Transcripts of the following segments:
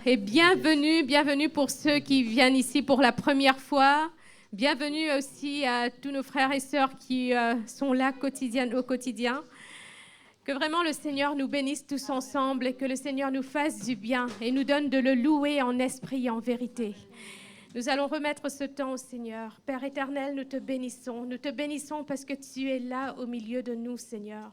Et bienvenue pour ceux qui viennent ici pour la première fois. Bienvenue aussi à tous nos frères et sœurs qui sont là au quotidien. Que vraiment le Seigneur nous bénisse tous ensemble et que le Seigneur nous fasse du bien et nous donne de le louer en esprit et en vérité. Nous allons remettre ce temps au Seigneur. Père éternel, nous te bénissons. Nous te bénissons parce que tu es là au milieu de nous, Seigneur.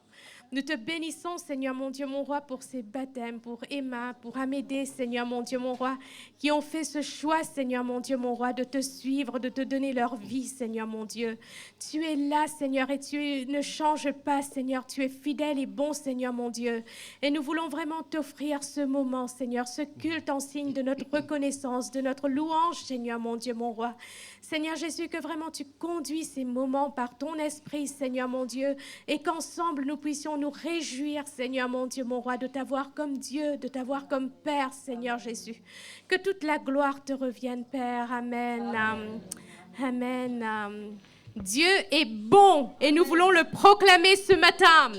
Nous te bénissons, Seigneur mon Dieu, mon roi, pour ces baptêmes, pour Emma, pour Amédée, Seigneur mon Dieu, mon roi, qui ont fait ce choix, Seigneur mon Dieu, mon roi, de te suivre, de te donner leur vie, Seigneur mon Dieu. Tu es là, Seigneur, et tu ne changes pas, Seigneur. Tu es fidèle et bon, Seigneur mon Dieu. Et nous voulons vraiment t'offrir ce moment, Seigneur, ce culte en signe de notre reconnaissance, de notre louange, Seigneur mon Dieu, mon roi. Seigneur Jésus, que vraiment tu conduis ces moments par ton esprit, Seigneur mon Dieu, et qu'ensemble nous puissions nous réjouir, Seigneur mon Dieu, mon roi, de t'avoir comme Dieu, de t'avoir comme Père, Seigneur Jésus. Que toute la gloire te revienne, Père. Amen. Amen. Dieu est bon et nous voulons le proclamer ce matin.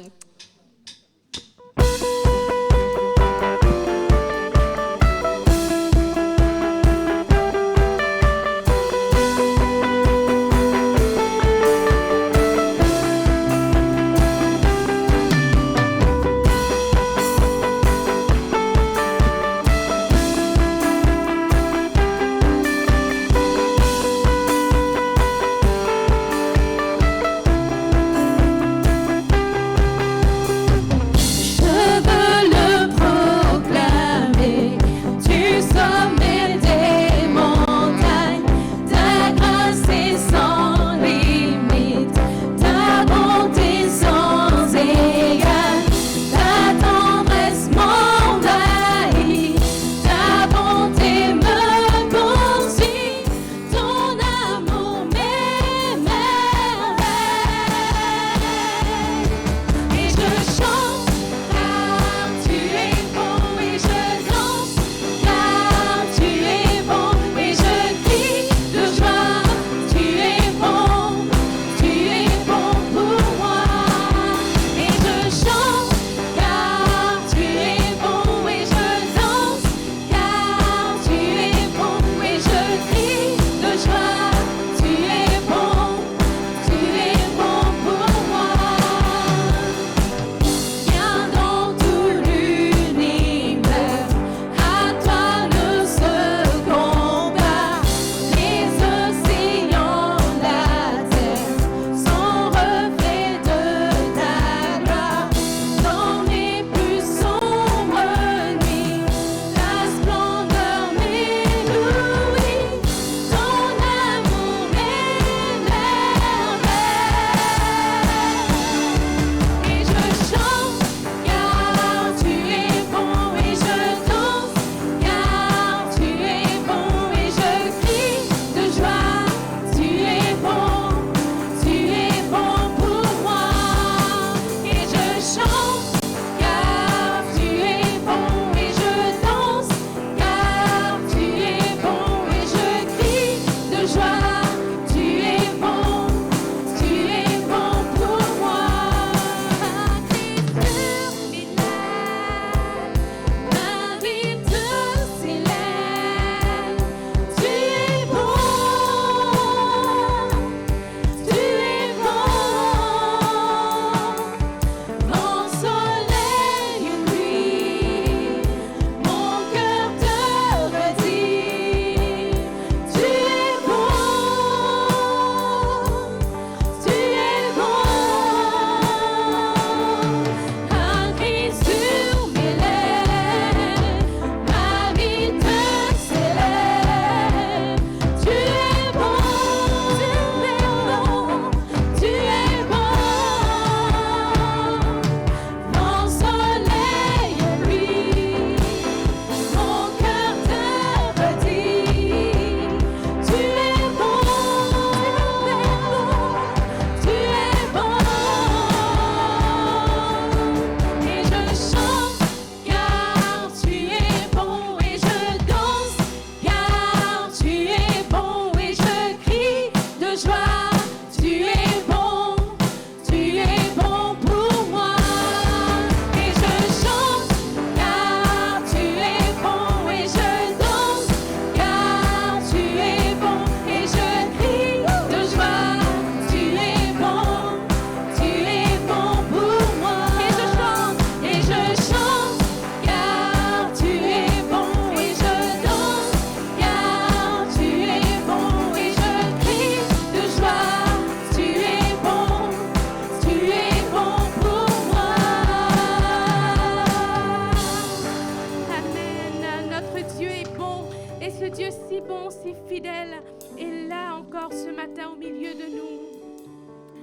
présent au milieu de nous.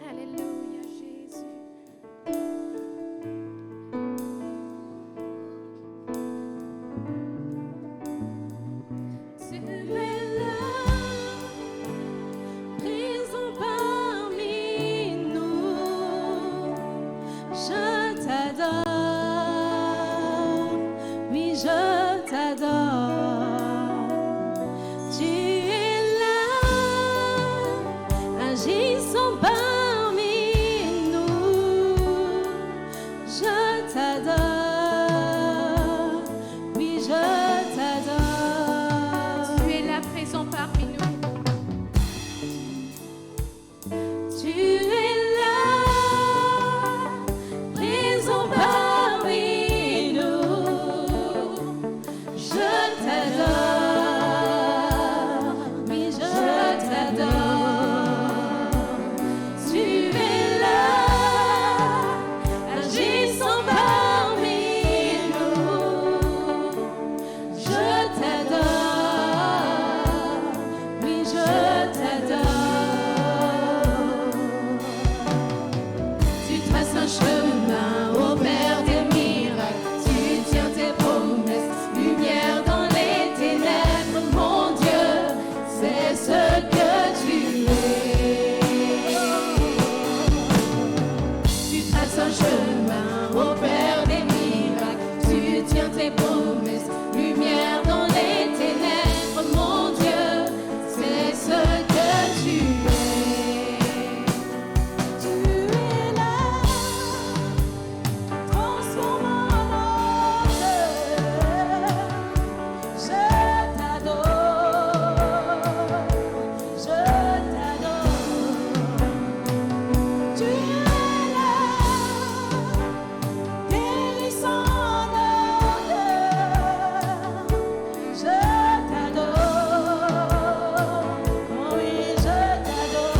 Alléluia, Jésus. Tu es là, présent parmi nous. Je t'adore, oui, je t'adore. Tu es là, agissant parmi nous. Je t'adore, oui, je t'adore. Tu es là, présent parmi nous. Tu es là, présent parmi nous. Je t'adore, oui, je t'adore. Tu es là, agissant parmi nous. Je t'adore, oui, je t'adore. Tu traces un chemin au Père des miracles. Tu tiens tes promesses, lumière dans les ténèbres. Mon Dieu, c'est ce que tu es. Tu traces un chemin au Père des miracles. Tu tiens tes promesses, lumière dans les ténèbres. Mon Dieu, c'est ce que tu es. Tu es là, transformant mon cœur. Je t'adore, je t'adore. Tu es là, guérissant nos cœurs. Je t'adore, oh oui, je t'adore.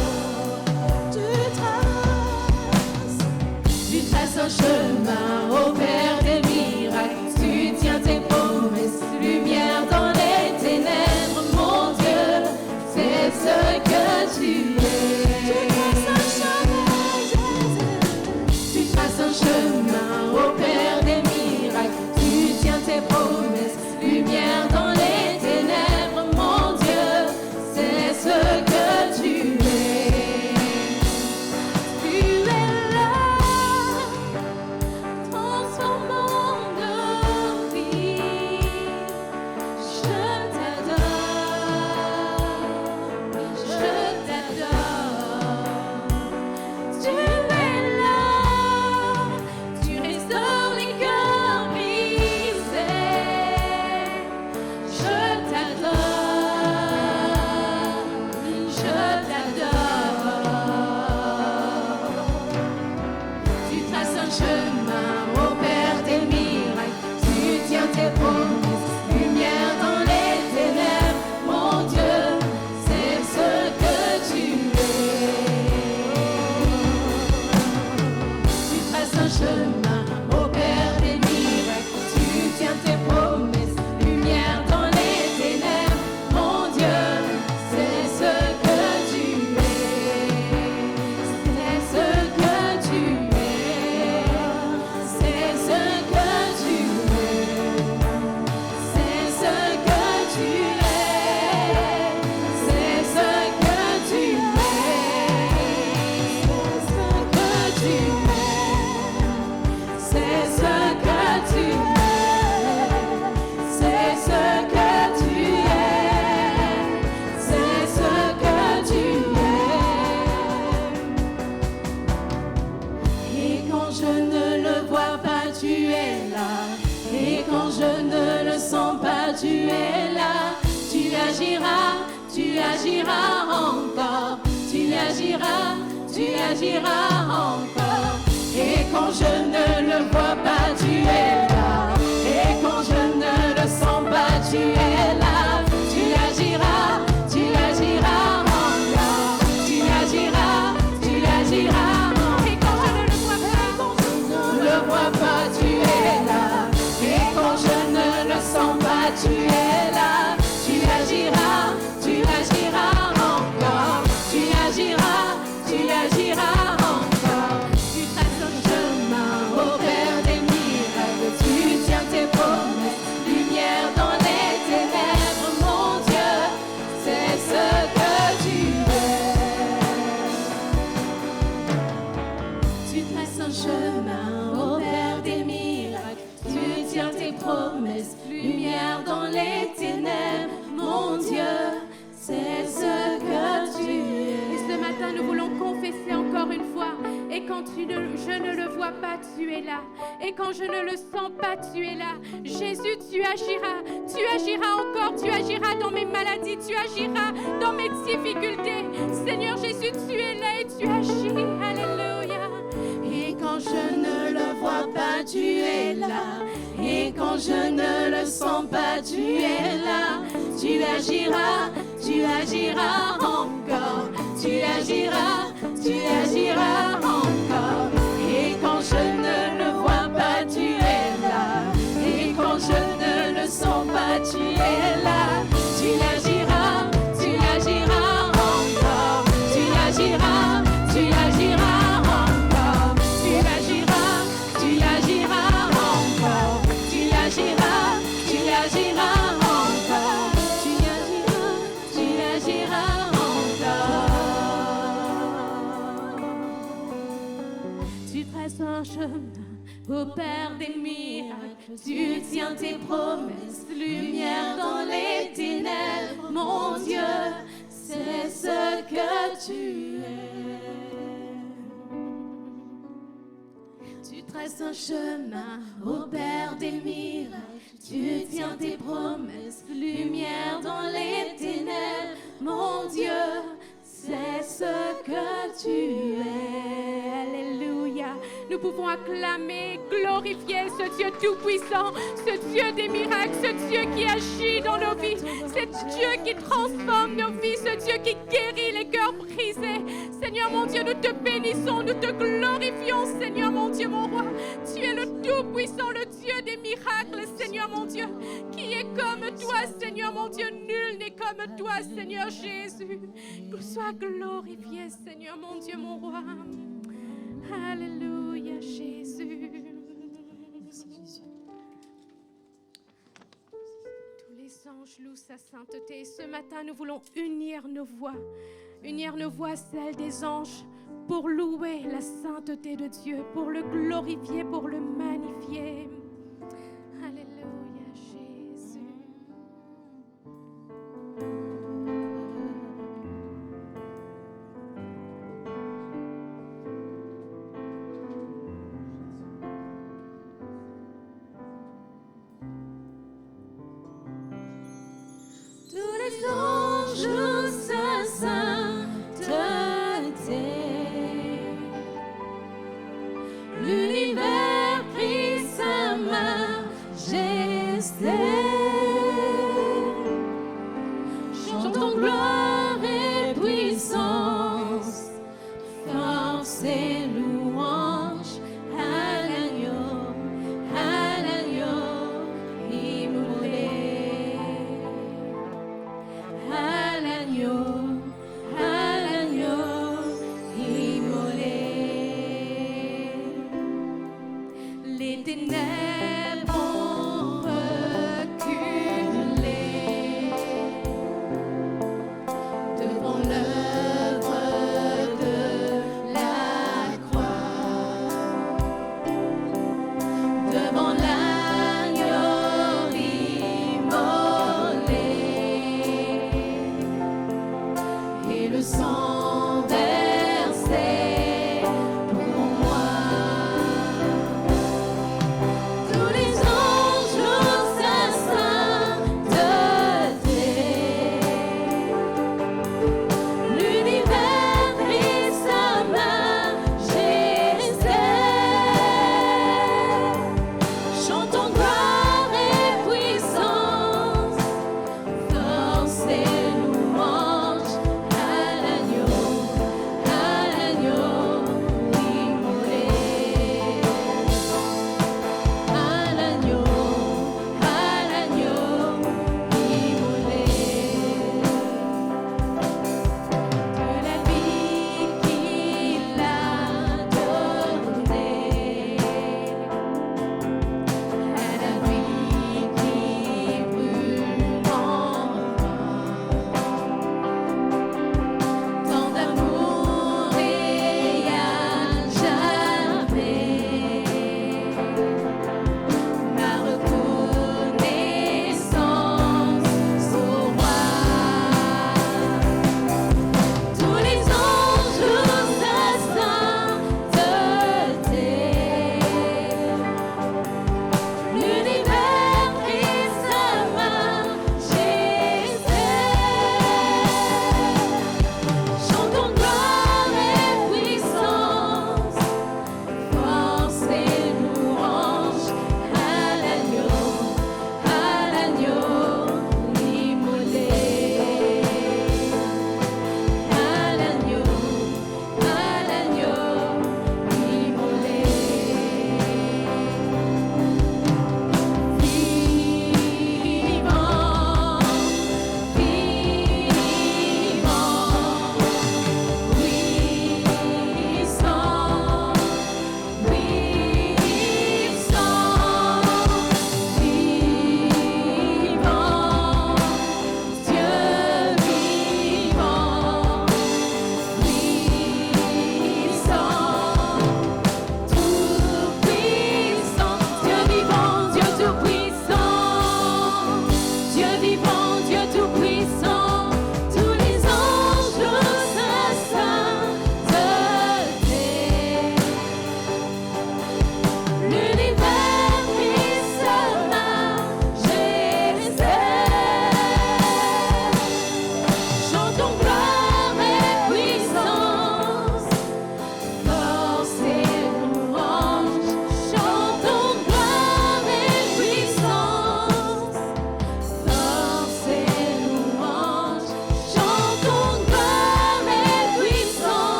Tu traces un chemin au Père des miracles. Tu tiens tes promesses, lumière dans les ténèbres. Mon Dieu, c'est ce que tu es. Tu traces un chemin au Père des miracles. Tu tiens tes promesses, lumière dans les ténèbres. Mon Dieu, c'est ce que tu es. Tu es là, transformant nos vies. Je t'adore, je t'adore. Tu es là, tu restaures les cœurs brisés. Je t'adore, je t'adore. Tu traces un chemin au Père des miracles. Tu tiens tes promesses, lumière dans les ténèbres. Mon Dieu, c'est ce que tu es. Tu traces un chemin au Père des miracles. Tu tiens tes promesses, lumière dans les ténèbres. Mon Dieu, c'est ce que tu es. C'est ce que tu es. C'est ce que tu es. C'est ce que tu es. C'est ce que tu es. C'est ce que tu es. C'est ce que tu es. C'est ce que tu es. Et quand je ne le vois pas, tu es là. Et quand je ne le sens pas, tu es là. Tu agiras encore. Tu agiras encore. Et quand je ne le vois pas, tu es là. Et quand je ne le sens pas, tu es là. Tu agiras encore. Tu agiras encore. Et quand je ne le vois pas, tu es là. Et quand je ne le sens pas, tu es là. Tu agiras encore. Tu agiras promesses, lumière dans les ténèbres, mon Dieu, c'est ce que tu es. Et ce matin, nous voulons confesser encore une fois. Et quand je ne le vois pas, tu es là. Et quand je ne le sens pas, tu es là. Jésus, tu agiras. Tu agiras encore. Tu agiras dans mes maladies. Tu agiras dans mes difficultés. Seigneur Jésus, tu es là et tu agis. Alléluia. Et quand je ne le vois pas, tu es là. Et quand je ne le sens pas, tu es là. Tu agiras encore. Tu agiras encore. Et quand je ne le vois pas, tu es là. Et quand je ne le sens pas, tu es là. Tu agiras encore. Tu agiras encore. Tu agiras encore. Tu agiras encore. Tu agiras encore. Tu traces un chemin au Père des miracles. Tu tiens tes promesses, lumière dans les ténèbres. Mon Dieu, c'est ce que tu es. Tu traces un chemin au Père des miracles. Tu tiens tes promesses, lumière dans les ténèbres. Mon Dieu, c'est ce que tu es. Alléluia. Nous pouvons acclamer, glorifier ce Dieu tout-puissant, ce Dieu des miracles, ce Dieu qui agit dans nos vies, ce Dieu qui transforme nos vies, ce Dieu qui guérit les cœurs brisés. Seigneur mon Dieu, nous te bénissons, nous te glorifions, Seigneur mon Dieu, mon roi. Tu es le tout-puissant, le Dieu des miracles, Seigneur mon Dieu. Qui est comme toi, Seigneur mon Dieu? Nul n'est comme toi, Seigneur Jésus. Que sois glorifié, Seigneur mon Dieu, mon roi. Alléluia, Jésus. Tous les anges louent sa sainteté. Ce matin, nous voulons unir nos voix à celles des anges pour louer la sainteté de Dieu, pour le glorifier, pour le magnifier. Alléluia, Jésus. Anges louent sa sainteté. L'univers prie sa majesté. Chantons gloire et puissance, force et louange à l'agneau immolé.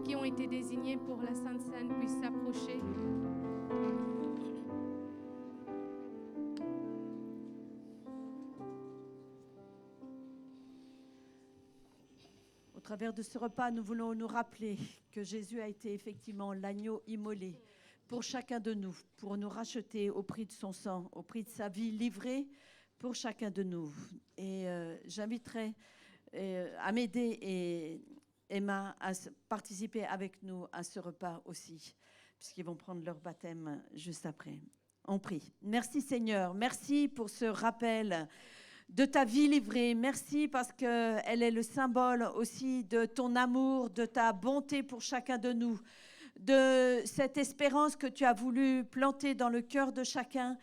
qui ont été désignés pour la Sainte Seine puissent s'approcher. Au travers de ce repas, nous voulons nous rappeler que Jésus a été effectivement l'agneau immolé pour chacun de nous, pour nous racheter au prix de son sang, au prix de sa vie livrée pour chacun de nous. Et j'inviterai Amédée et Emma à participer avec nous à ce repas aussi, puisqu'ils vont prendre leur baptême juste après. On prie. Merci Seigneur, merci pour ce rappel de ta vie livrée. Merci parce qu'elle est le symbole aussi de ton amour, de ta bonté pour chacun de nous, de cette espérance que tu as voulu planter dans le cœur de chacun,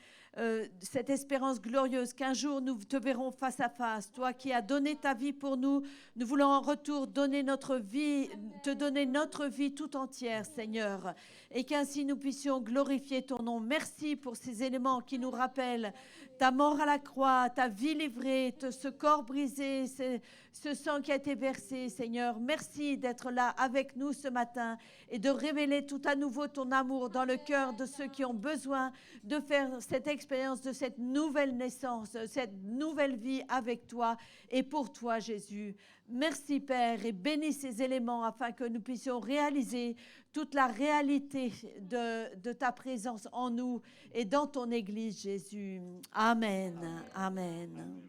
cette espérance glorieuse qu'un jour nous te verrons face à face. Toi qui as donné ta vie pour nous, nous voulons en retour donner notre vie, te donner notre vie tout entière, Seigneur, et qu'ainsi nous puissions glorifier ton nom. Merci pour ces éléments qui nous rappellent ta mort à la croix, ta vie livrée, ce corps brisé, ce sang qui a été versé, Seigneur. Merci d'être là avec nous ce matin et de révéler tout à nouveau ton amour dans le cœur de ceux qui ont besoin de faire cette expérience de cette nouvelle naissance, cette nouvelle vie avec toi et pour toi, Jésus. Merci, Père, et bénis ces éléments afin que nous puissions réaliser toute la réalité de ta présence en nous et dans ton Église, Jésus. Amen. Amen.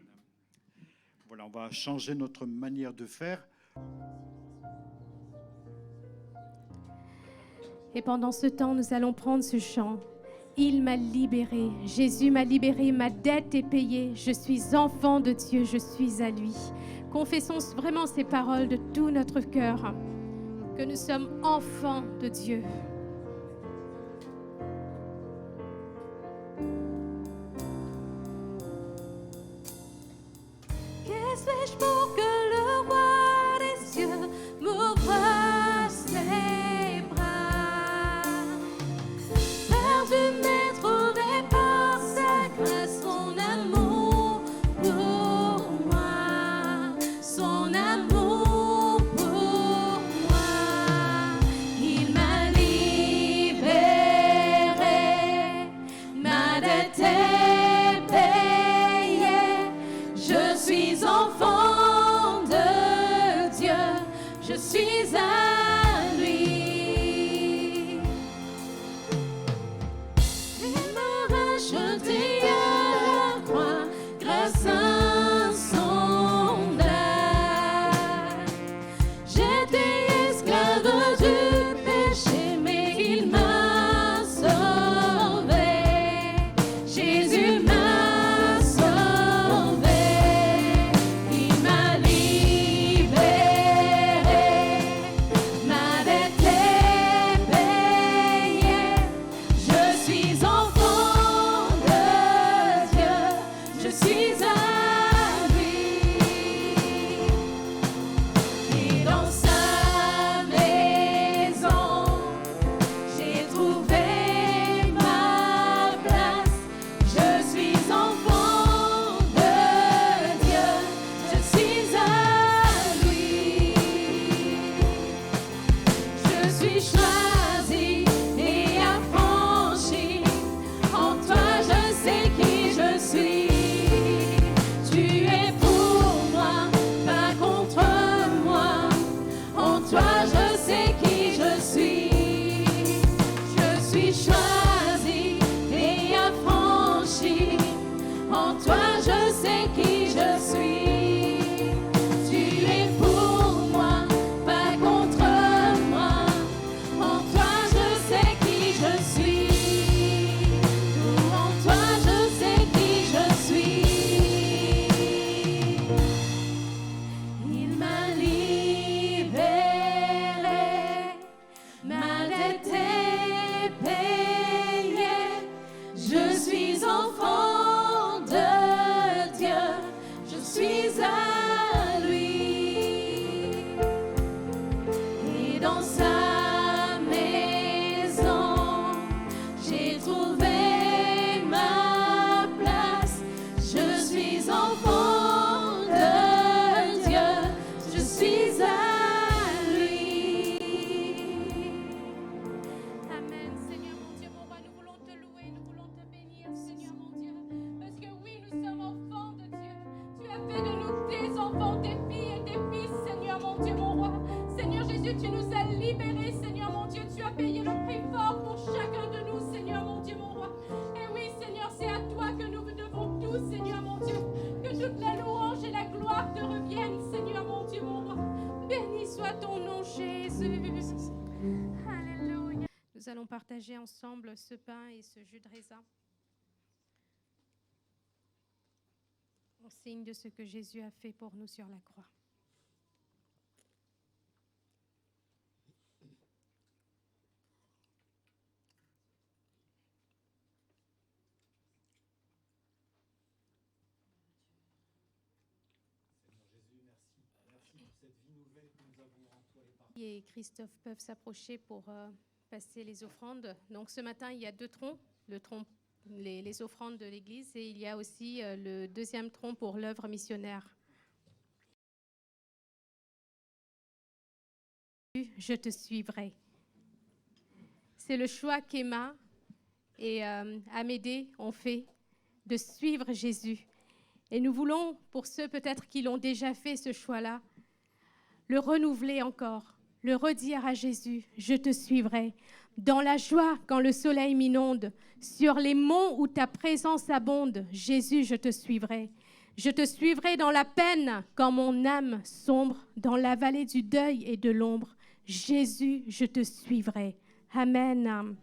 Voilà, on va changer notre manière de faire. Et pendant ce temps, nous allons prendre ce chant. Il m'a libéré, Jésus m'a libéré, ma dette est payée, je suis enfant de Dieu, je suis à lui. Confessons vraiment ces paroles de tout notre cœur, que nous sommes enfants de Dieu. Qu'est-ce que fais-je pour que le roi des cieux m'ouvre ses bras? Perdu mais trouvé par sa grâce, son amour pour moi, son amour pour moi. Il m'a libéré, ma dette est payée, je suis enfant de Dieu, je suis à lui. Il m'a racheté à la croix grâce à son âme. J'étais esclave du péché, mais il m'a sauvé. Jésus m'a sauvé. Il m'a libéré, Jésus, tu nous as libérés, Seigneur mon Dieu. Tu as payé le prix fort pour chacun de nous, Seigneur mon Dieu, mon roi. Et oui, Seigneur, c'est à toi que nous devons tous, Seigneur mon Dieu. Que toute la louange et la gloire te reviennent, Seigneur mon Dieu, mon roi. Béni soit ton nom, Jésus. Alléluia. Nous allons partager ensemble ce pain et ce jus de raisin, en signe de ce que Jésus a fait pour nous sur la croix. Et Christophe peuvent s'approcher pour passer les offrandes. Donc ce matin, il y a 2 troncs, les offrandes de l'Église, et il y a aussi le 2e tronc pour l'œuvre missionnaire. Je te suivrai. C'est le choix qu'Emma et Amédée ont fait, de suivre Jésus. Et nous voulons, pour ceux peut-être qui l'ont déjà fait ce choix-là, le renouveler encore, le redire à Jésus, je te suivrai. Dans la joie, quand le soleil m'inonde, sur les monts où ta présence abonde, Jésus, je te suivrai. Je te suivrai dans la peine, quand mon âme sombre, dans la vallée du deuil et de l'ombre. Jésus, je te suivrai. Amen.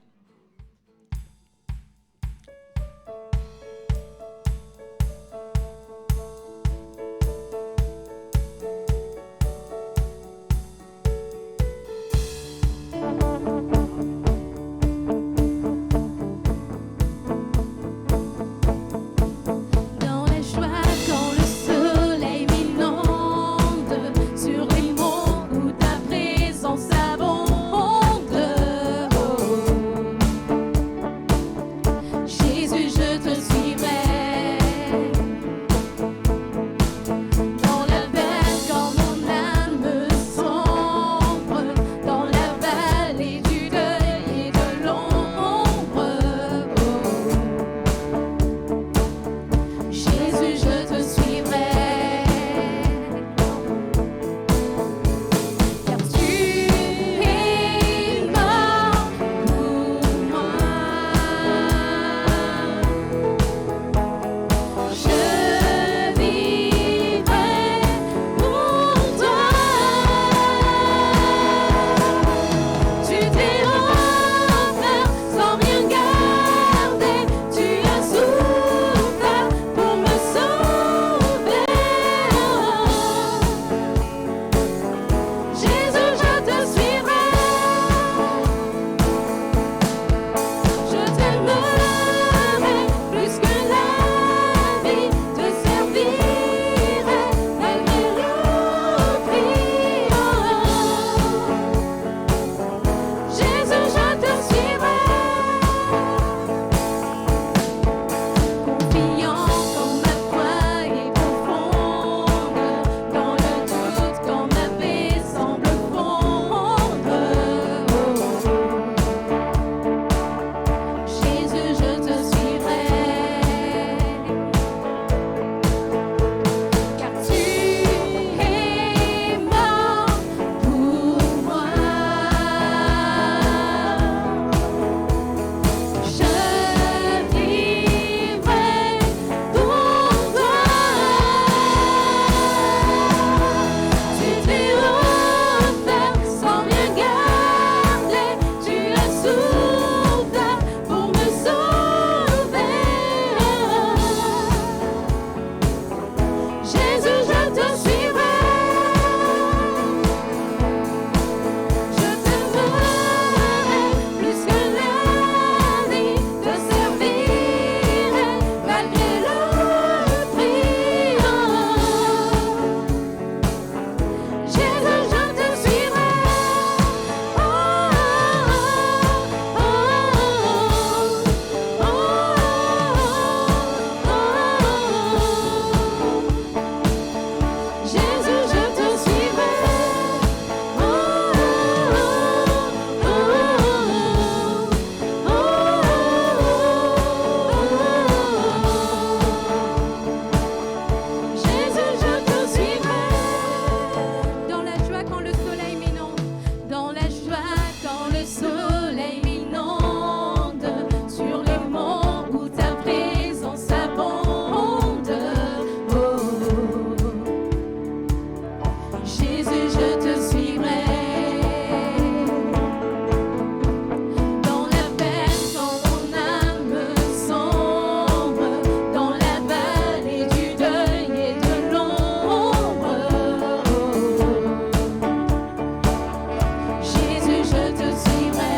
Sur les monts où ta présence abonde, Jésus, je te suivrai. Dans la peine, quand mon âme sombre, dans la vallée du deuil et de l'ombre. Jésus, je te suivrai.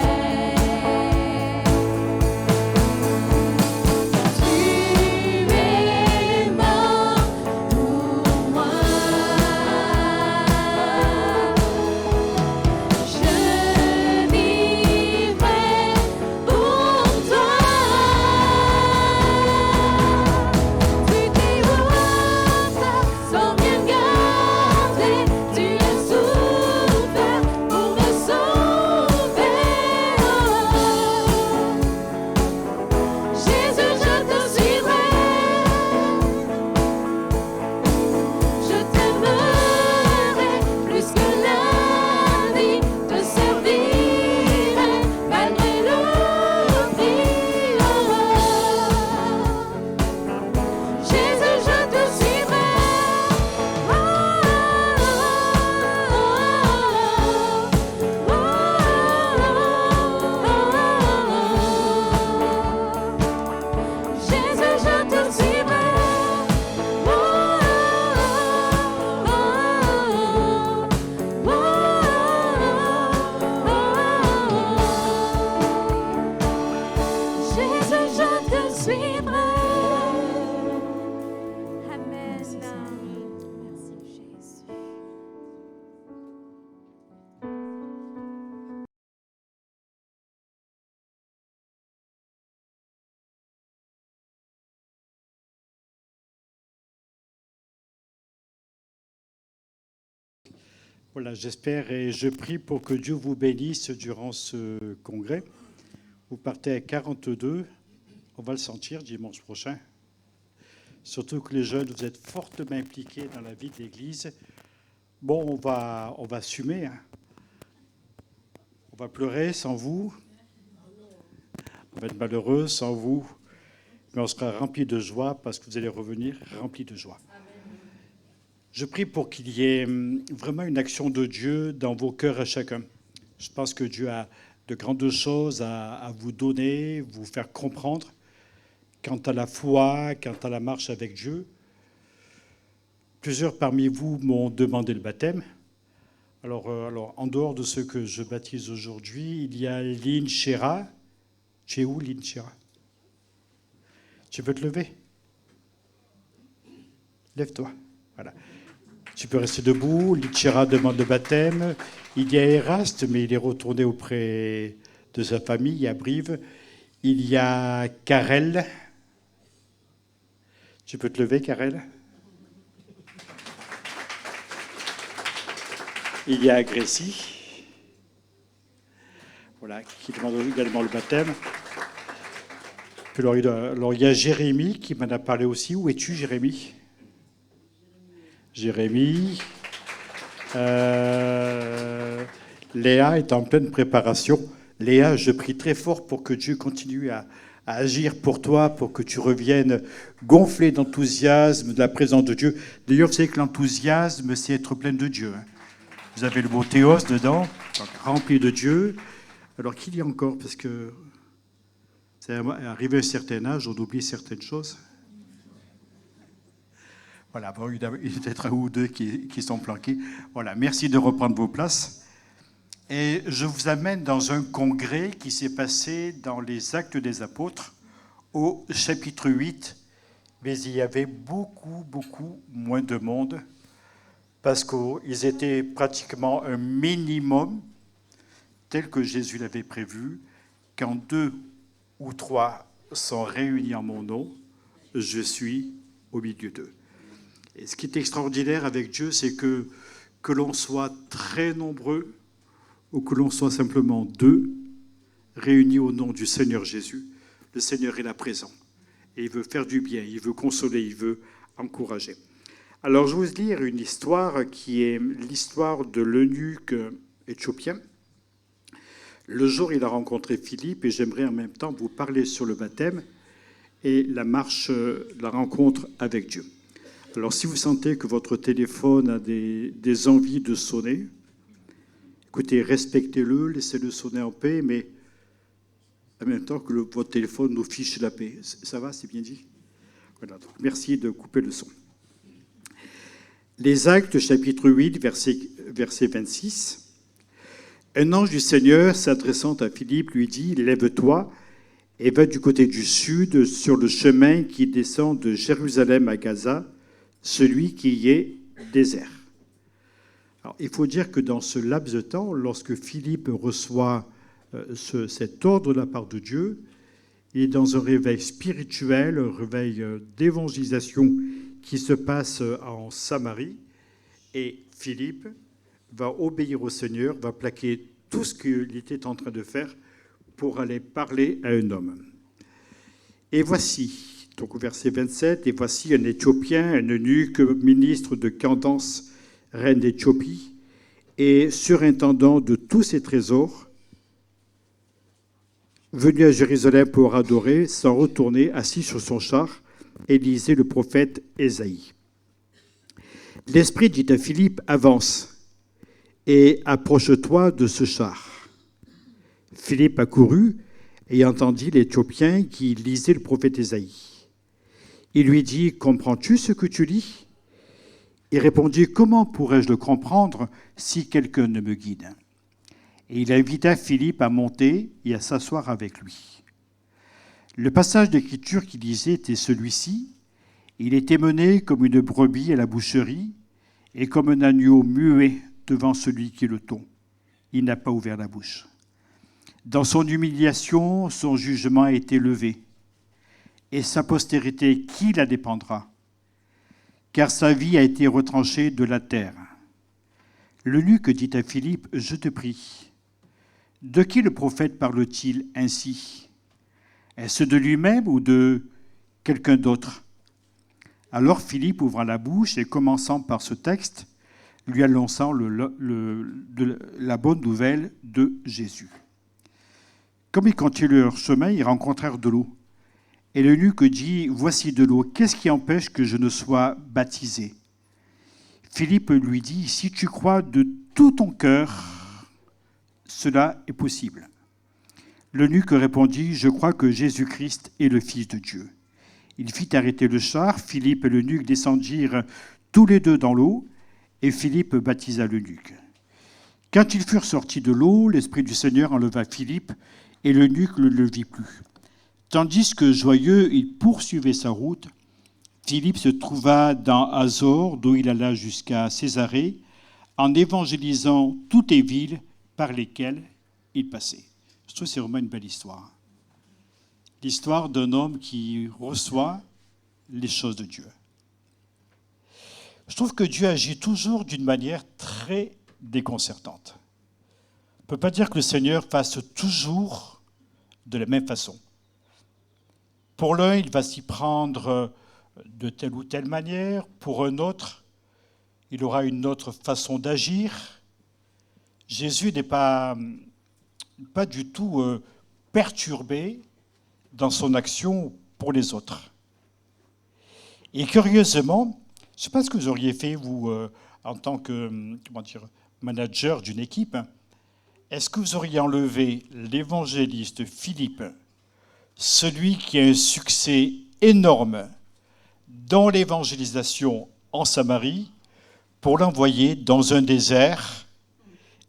Tu es mort pour moi. Je vivrai pour toi. Tu t'es ouvert sans bien garder. Tu as souffert pour me sauver. Jésus, je te suivrai. Je t'aimerai plus que la vie, te servirai malgré le prix. Jésus, je te suivrai. Jésus, je te suivrai. Jésus, je te suivrai. Amen. Merci Jésus. Voilà, j'espère et je prie pour que Dieu vous bénisse durant ce congrès. Vous partez à 42, on va le sentir dimanche prochain. Surtout que les jeunes, vous êtes fortement impliqués dans la vie de l'Église. Bon, on va assumer. Hein. On va pleurer sans vous. On va être malheureux sans vous. Mais on sera remplis de joie parce que vous allez revenir remplis de joie. Je prie pour qu'il y ait vraiment une action de Dieu dans vos cœurs à chacun. Je pense que Dieu a de grandes choses à vous donner, vous faire comprendre quant à la foi, quant à la marche avec Dieu. Plusieurs parmi vous m'ont demandé le baptême. Alors, en dehors de ceux que je baptise aujourd'hui, il y a Lynn Chéra. Tu es où, Lynn Chéra? Tu peux te lever? Lève-toi. Voilà. Tu peux rester debout. Litchera demande le baptême. Il y a Eraste, mais il est retourné auprès de sa famille à Brive. Il y a Karel. Tu peux te lever, Karel? Il y a Grécy. Voilà, qui demande également le baptême. Puis alors, il y a Jérémy qui m'en a parlé aussi. Où es-tu, Jérémy? Jérémy. Léa est en pleine préparation. Léa, je prie très fort pour que Dieu continue à agir pour toi, pour que tu reviennes gonflé d'enthousiasme, de la présence de Dieu. D'ailleurs, vous savez que l'enthousiasme, c'est être plein de Dieu. Vous avez le mot théos dedans, donc rempli de Dieu. Alors, qu'il y a encore? Parce que c'est arrivé à un certain âge, on oublie certaines choses. Voilà, bon, il y a peut-être un ou deux qui sont planqués. Voilà, merci de reprendre vos places. Et je vous amène dans un congrès qui s'est passé dans les Actes des Apôtres, au chapitre 8. Mais il y avait beaucoup moins de monde, parce qu'ils étaient pratiquement un minimum, tel que Jésus l'avait prévu, quand 2 ou 3 sont réunis en mon nom, je suis au milieu d'eux. Et ce qui est extraordinaire avec Dieu, c'est que l'on soit très nombreux ou que l'on soit simplement 2, réunis au nom du Seigneur Jésus, le Seigneur est là présent. Et il veut faire du bien, il veut consoler, il veut encourager. Alors je vais vous lire une histoire qui est l'histoire de l'eunuque éthiopien. Le jour où il a rencontré Philippe, et j'aimerais en même temps vous parler sur le baptême et la marche, la rencontre avec Dieu. Alors, si vous sentez que votre téléphone a des envies de sonner, écoutez, respectez-le, laissez-le sonner en paix, mais en même temps que votre téléphone nous fiche la paix. Ça va, c'est bien dit? Voilà, donc merci de couper le son. Les Actes, chapitre 8, verset 26. Un ange du Seigneur, s'adressant à Philippe, lui dit « Lève-toi et va du côté du sud sur le chemin qui descend de Jérusalem à Gaza, celui qui y est désert. » Alors, il faut dire que dans ce laps de temps, lorsque Philippe reçoit cet ordre de la part de Dieu, il est dans un réveil spirituel, un réveil d'évangélisation qui se passe en Samarie, et Philippe va obéir au Seigneur, va plaquer tout ce qu'il était en train de faire pour aller parler à un homme. Et voici, donc au verset 27, « Et voici un Éthiopien, un eunuque, ministre de Candace, reine d'Éthiopie, et surintendant de tous ses trésors, venu à Jérusalem pour adorer, s'en retourner, assis sur son char, et lisait le prophète Ésaïe. L'Esprit dit à Philippe, « Avance, et approche-toi de ce char. » Philippe accourut et entendit l'Éthiopien qui lisait le prophète Ésaïe. Il lui dit, « Comprends-tu ce que tu lis ?» Il répondit, « Comment pourrais-je le comprendre si quelqu'un ne me guide ?» Et il invita Philippe à monter et à s'asseoir avec lui. Le passage d'écriture qu'il lisait était celui-ci. Il était mené comme une brebis à la boucherie et comme un agneau muet devant celui qui le tond. Il n'a pas ouvert la bouche. Dans son humiliation, son jugement a été levé. Et sa postérité, qui la dépendra? Car sa vie a été retranchée de la terre. L'eunuque dit à Philippe, « Je te prie, de qui le prophète parle-t-il ainsi? Est-ce de lui-même ou de quelqu'un d'autre ?» Alors Philippe ouvra la bouche et, commençant par ce texte, lui annonçant la bonne nouvelle de Jésus. Comme ils continuaient leur chemin, ils rencontrèrent de l'eau. Et l'eunuque dit, « Voici de l'eau, qu'est-ce qui empêche que je ne sois baptisé ?» Philippe lui dit, « Si tu crois de tout ton cœur, cela est possible. » L'eunuque répondit, « Je crois que Jésus-Christ est le Fils de Dieu. » Il fit arrêter le char. Philippe et l'eunuque descendirent tous les deux dans l'eau, et Philippe baptisa l'eunuque. Quand ils furent sortis de l'eau, l'Esprit du Seigneur enleva Philippe, et l'eunuque ne le vit plus. Tandis que, joyeux, il poursuivait sa route, Philippe se trouva dans Azor, d'où il alla jusqu'à Césarée, en évangélisant toutes les villes par lesquelles il passait. Je trouve que c'est vraiment une belle histoire. L'histoire d'un homme qui reçoit les choses de Dieu. Je trouve que Dieu agit toujours d'une manière très déconcertante. On ne peut pas dire que le Seigneur fasse toujours de la même façon. Pour l'un, il va s'y prendre de telle ou telle manière. Pour un autre, il aura une autre façon d'agir. Jésus n'est pas du tout perturbé dans son action pour les autres. Et curieusement, je ne sais pas ce que vous auriez fait, vous, en tant que manager d'une équipe, est-ce que vous auriez enlevé l'évangéliste Philippe, celui qui a un succès énorme dans l'évangélisation en Samarie, pour l'envoyer dans un désert?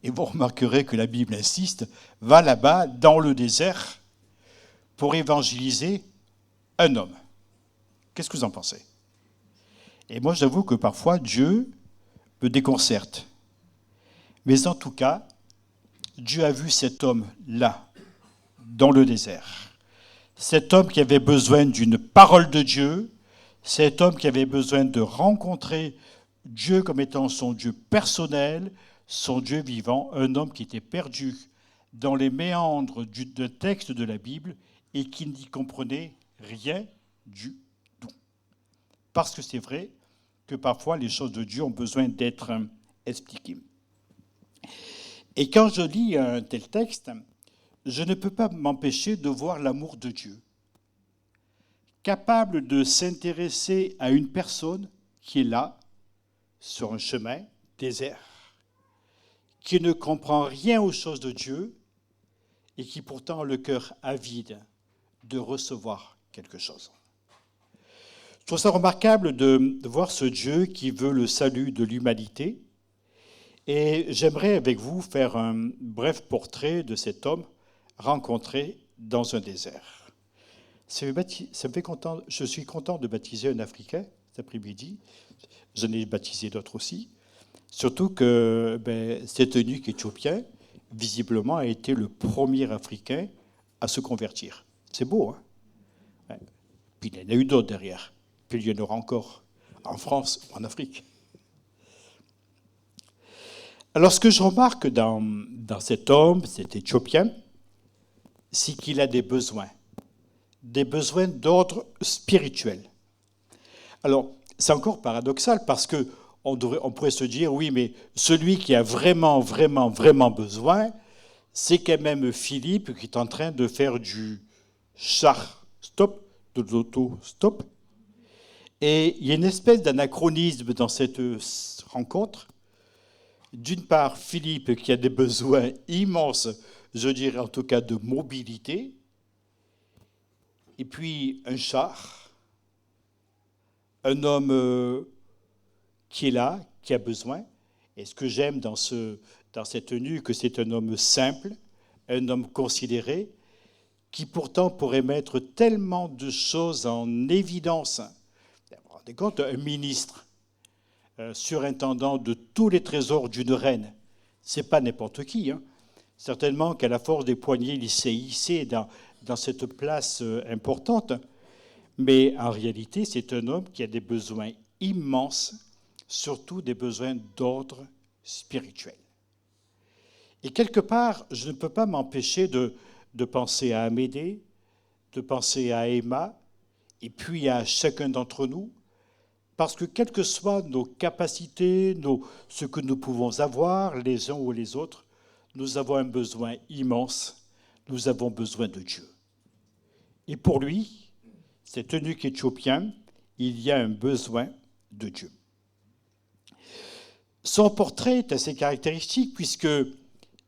Et vous remarquerez que la Bible insiste, va là-bas, dans le désert, pour évangéliser un homme. Qu'est-ce que vous en pensez? Et moi, j'avoue que parfois, Dieu me déconcerte. Mais en tout cas, Dieu a vu cet homme-là, dans le désert. Cet homme qui avait besoin d'une parole de Dieu, cet homme qui avait besoin de rencontrer Dieu comme étant son Dieu personnel, son Dieu vivant, un homme qui était perdu dans les méandres d'un texte de la Bible et qui n'y comprenait rien du tout. Parce que c'est vrai que parfois les choses de Dieu ont besoin d'être expliquées. Et quand je lis un tel texte, je ne peux pas m'empêcher de voir l'amour de Dieu, capable de s'intéresser à une personne qui est là, sur un chemin désert, qui ne comprend rien aux choses de Dieu et qui pourtant a le cœur avide de recevoir quelque chose. Je trouve ça remarquable de voir ce Dieu qui veut le salut de l'humanité. Et j'aimerais avec vous faire un bref portrait de cet homme rencontré dans un désert. Ça me fait content, je suis content de baptiser un Africain cet après-midi. J'en ai baptisé d'autres aussi. Surtout que cet eunuque éthiopien, visiblement, a été le premier Africain à se convertir. C'est beau, hein? Ouais. Puis il y en a eu d'autres derrière. Puis il y en aura encore en France ou en Afrique. Alors, ce que je remarque dans cet homme, cet Éthiopien, c'est qu'il a des besoins d'ordre spirituel. Alors, c'est encore paradoxal parce qu'on pourrait se dire, oui, mais celui qui a vraiment besoin, c'est quand même Philippe qui est en train de faire du char-stop, de l'auto-stop. Et il y a une espèce d'anachronisme dans cette rencontre. D'une part, Philippe qui a des besoins immenses, je dirais en tout cas de mobilité, et puis un char, un homme qui est là, qui a besoin. Et ce que j'aime dans cette eunuque, que c'est un homme simple, un homme considéré, qui pourtant pourrait mettre tellement de choses en évidence. Vous vous rendez compte, un ministre, surintendant de tous les trésors d'une reine, c'est pas n'importe qui. Hein. Certainement qu'à la force des poignets, il s'est hissé dans cette place importante. Mais en réalité, c'est un homme qui a des besoins immenses, surtout des besoins d'ordre spirituel. Et quelque part, je ne peux pas m'empêcher de penser à Amédée, de penser à Emma, et puis à chacun d'entre nous, parce que quelles que soient nos capacités, ce que nous pouvons avoir, les uns ou les autres, nous avons un besoin immense, nous avons besoin de Dieu. Et pour lui, cet eunuque éthiopien, il y a un besoin de Dieu. Son portrait est assez caractéristique puisque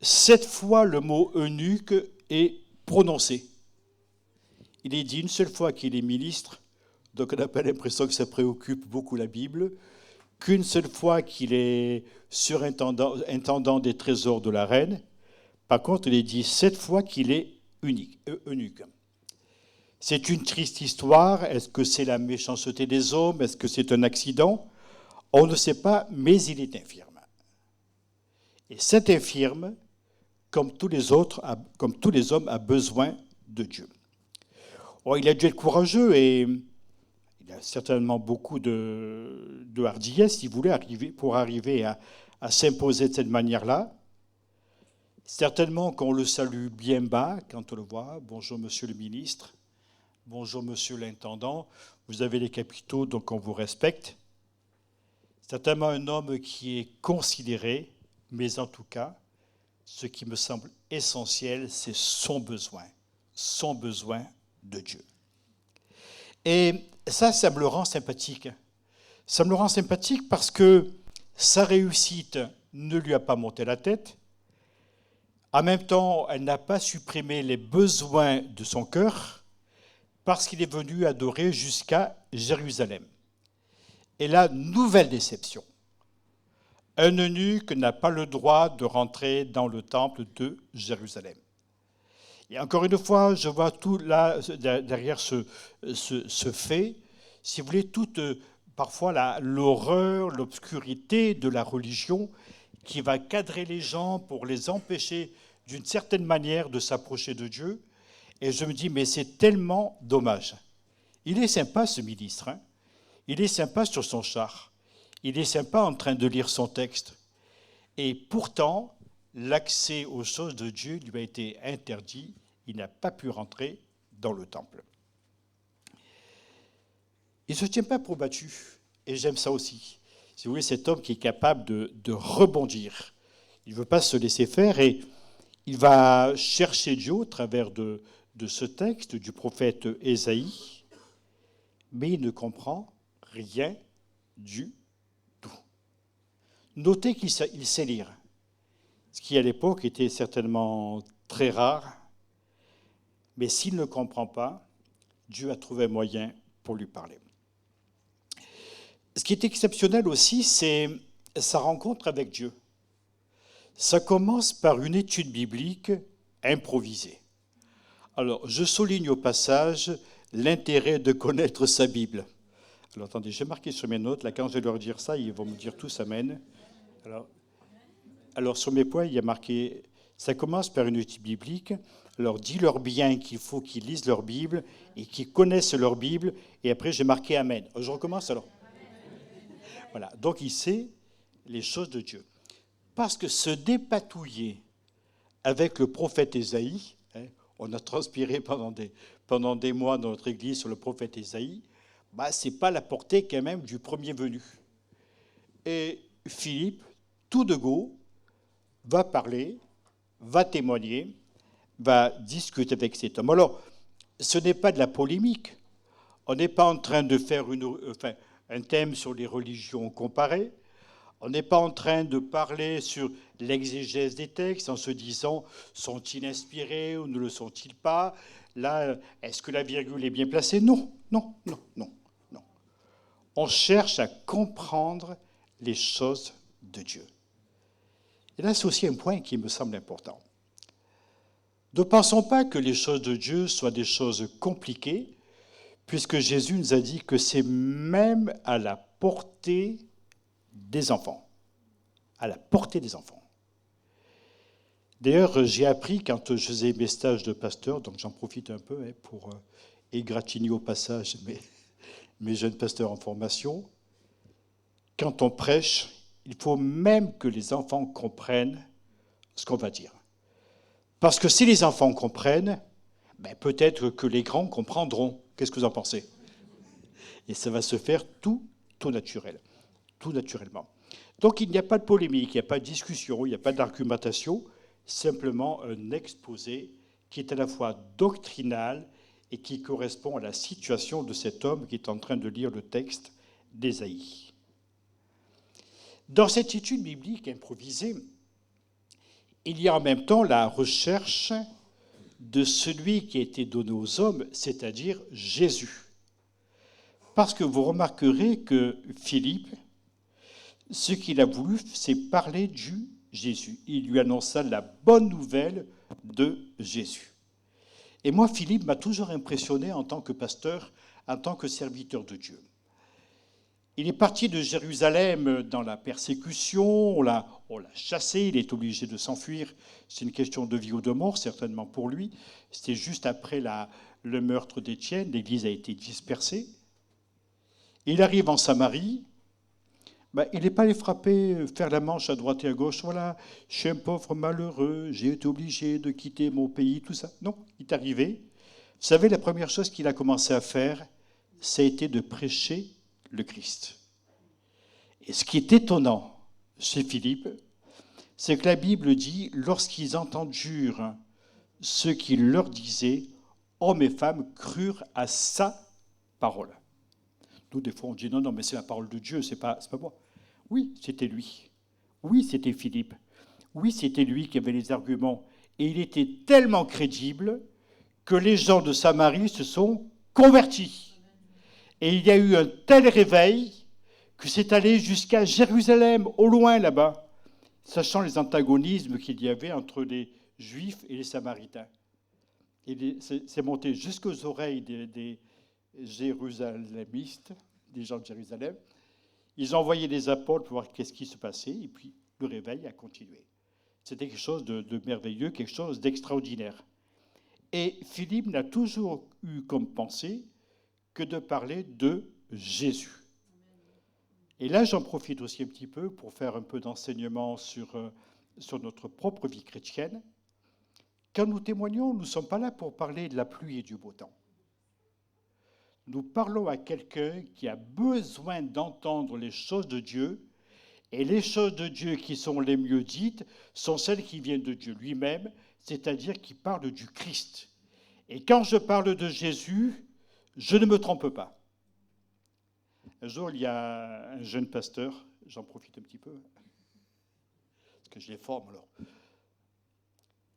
7 fois le mot eunuque est prononcé. Il est dit une seule fois qu'il est ministre, donc on n'a pas l'impression que ça préoccupe beaucoup la Bible, qu'une seule fois qu'il est surintendant des trésors de la reine. Par contre, il est dit 7 fois qu'il est eunuque. C'est une triste histoire. Est-ce que c'est la méchanceté des hommes? Est-ce que c'est un accident? On ne sait pas, mais il est infirme. Et cet infirme, comme tous les hommes, a besoin de Dieu. Oh, il a dû être courageux et il a certainement beaucoup de hardiesse, si vous voulez, pour arriver à s'imposer de cette manière-là. Certainement qu'on le salue bien bas quand on le voit. Bonjour, monsieur le ministre. Bonjour, monsieur l'intendant. Vous avez les capitaux, donc on vous respecte. Certainement un homme qui est considéré, mais en tout cas, ce qui me semble essentiel, c'est son besoin de Dieu. Et ça me le rend sympathique. Ça me le rend sympathique parce que sa réussite ne lui a pas monté la tête. En même temps, elle n'a pas supprimé les besoins de son cœur parce qu'il est venu adorer jusqu'à Jérusalem. Et là, nouvelle déception. Un eunuque n'a pas le droit de rentrer dans le temple de Jérusalem. Et encore une fois, je vois tout là, derrière ce fait, si vous voulez, toute parfois l'horreur, l'obscurité de la religion qui va cadrer les gens pour les empêcher d'une certaine manière de s'approcher de Dieu. Et je me dis, mais c'est tellement dommage. Il est sympa, ce ministre. Hein. Il est sympa sur son char. Il est sympa en train de lire son texte. Et pourtant, l'accès aux choses de Dieu lui a été interdit. Il n'a pas pu rentrer dans le temple. Il ne se tient pas pour battu. Et j'aime ça aussi. Si vous voulez, cet homme qui est capable de rebondir. Il ne veut pas se laisser faire et il va chercher Dieu au travers de ce texte du prophète Ésaïe, mais il ne comprend rien du tout. Notez qu'il sait lire, ce qui à l'époque était certainement très rare, mais s'il ne comprend pas, Dieu a trouvé un moyen pour lui parler. Ce qui est exceptionnel aussi, c'est sa rencontre avec Dieu. Ça commence par une étude biblique improvisée. Alors, je souligne au passage l'intérêt de connaître sa Bible. Alors, attendez, j'ai marqué sur mes notes, là, quand je vais leur dire ça, ils vont me dire tous amen. Alors sur mes points, il y a marqué, ça commence par une étude biblique. Alors, dis-leur bien qu'il faut qu'ils lisent leur Bible et qu'ils connaissent leur Bible. Et après, j'ai marqué amen. Je recommence alors. Voilà, donc il sait les choses de Dieu. Parce que se dépatouiller avec le prophète Ésaïe, on a transpiré pendant des mois dans notre église sur le prophète Ésaïe, ce n'est pas la portée quand même du premier venu. Et Philippe, tout de go, va parler, va témoigner, va discuter avec cet homme. Alors, ce n'est pas de la polémique. On n'est pas en train de faire un thème sur les religions comparées. On n'est pas en train de parler sur l'exégèse des textes en se disant sont-ils inspirés ou ne le sont-ils pas? Là, est-ce que la virgule est bien placée? Non. On cherche à comprendre les choses de Dieu. Et là, c'est aussi un point qui me semble important. Ne pensons pas que les choses de Dieu soient des choses compliquées, puisque Jésus nous a dit que c'est même à la portée des enfants. À la portée des enfants. D'ailleurs, j'ai appris quand je faisais mes stages de pasteur, donc j'en profite un peu pour égratigner au passage mes jeunes pasteurs en formation, quand on prêche, il faut même que les enfants comprennent ce qu'on va dire. Parce que si les enfants comprennent, peut-être que les grands comprendront. Qu'est-ce que vous en pensez? Et ça va se faire tout naturellement. Donc il n'y a pas de polémique, il n'y a pas de discussion, il n'y a pas d'argumentation, simplement un exposé qui est à la fois doctrinal et qui correspond à la situation de cet homme qui est en train de lire le texte d'Ésaïe. Dans cette étude biblique improvisée, il y a en même temps la recherche de celui qui a été donné aux hommes, c'est-à-dire Jésus. Parce que vous remarquerez que Philippe, ce qu'il a voulu, c'est parler du Jésus. Il lui annonça la bonne nouvelle de Jésus. Et moi, Philippe m'a toujours impressionné en tant que pasteur, en tant que serviteur de Dieu. Il est parti de Jérusalem dans la persécution, on l'a chassé, il est obligé de s'enfuir. C'est une question de vie ou de mort, certainement pour lui. C'était juste après le meurtre d'Étienne, l'église a été dispersée. Il arrive en Samarie, il n'est pas allé frapper, faire la manche à droite et à gauche. Voilà, je suis un pauvre malheureux, j'ai été obligé de quitter mon pays, tout ça. Non, il est arrivé. Vous savez, la première chose qu'il a commencé à faire, ça a été de prêcher le Christ. Et ce qui est étonnant chez Philippe, c'est que la Bible dit, lorsqu'ils entendirent ce qu'il leur disait, hommes et femmes crurent à sa parole. Nous, des fois, on dit non, mais c'est la parole de Dieu, c'est pas moi. Oui, c'était lui. Oui, c'était Philippe. Oui, c'était lui qui avait les arguments. Et il était tellement crédible que les gens de Samarie se sont convertis. Et il y a eu un tel réveil que c'est allé jusqu'à Jérusalem, au loin là-bas, sachant les antagonismes qu'il y avait entre les Juifs et les Samaritains. Et c'est monté jusqu'aux oreilles des jérusalémistes, des gens de Jérusalem. Ils ont envoyé des apôtres pour voir qu'est-ce qui se passait, et puis le réveil a continué. C'était quelque chose de merveilleux, quelque chose d'extraordinaire. Et Philippe n'a toujours eu comme pensée que de parler de Jésus. Et là, j'en profite aussi un petit peu pour faire un peu d'enseignement sur notre propre vie chrétienne. Quand nous témoignons, nous ne sommes pas là pour parler de la pluie et du beau temps. Nous parlons à quelqu'un qui a besoin d'entendre les choses de Dieu, et les choses de Dieu qui sont les mieux dites sont celles qui viennent de Dieu lui-même, c'est-à-dire qui parlent du Christ. Et quand je parle de Jésus, je ne me trompe pas. Un jour, il y a un jeune pasteur, j'en profite un petit peu, parce que je les forme alors,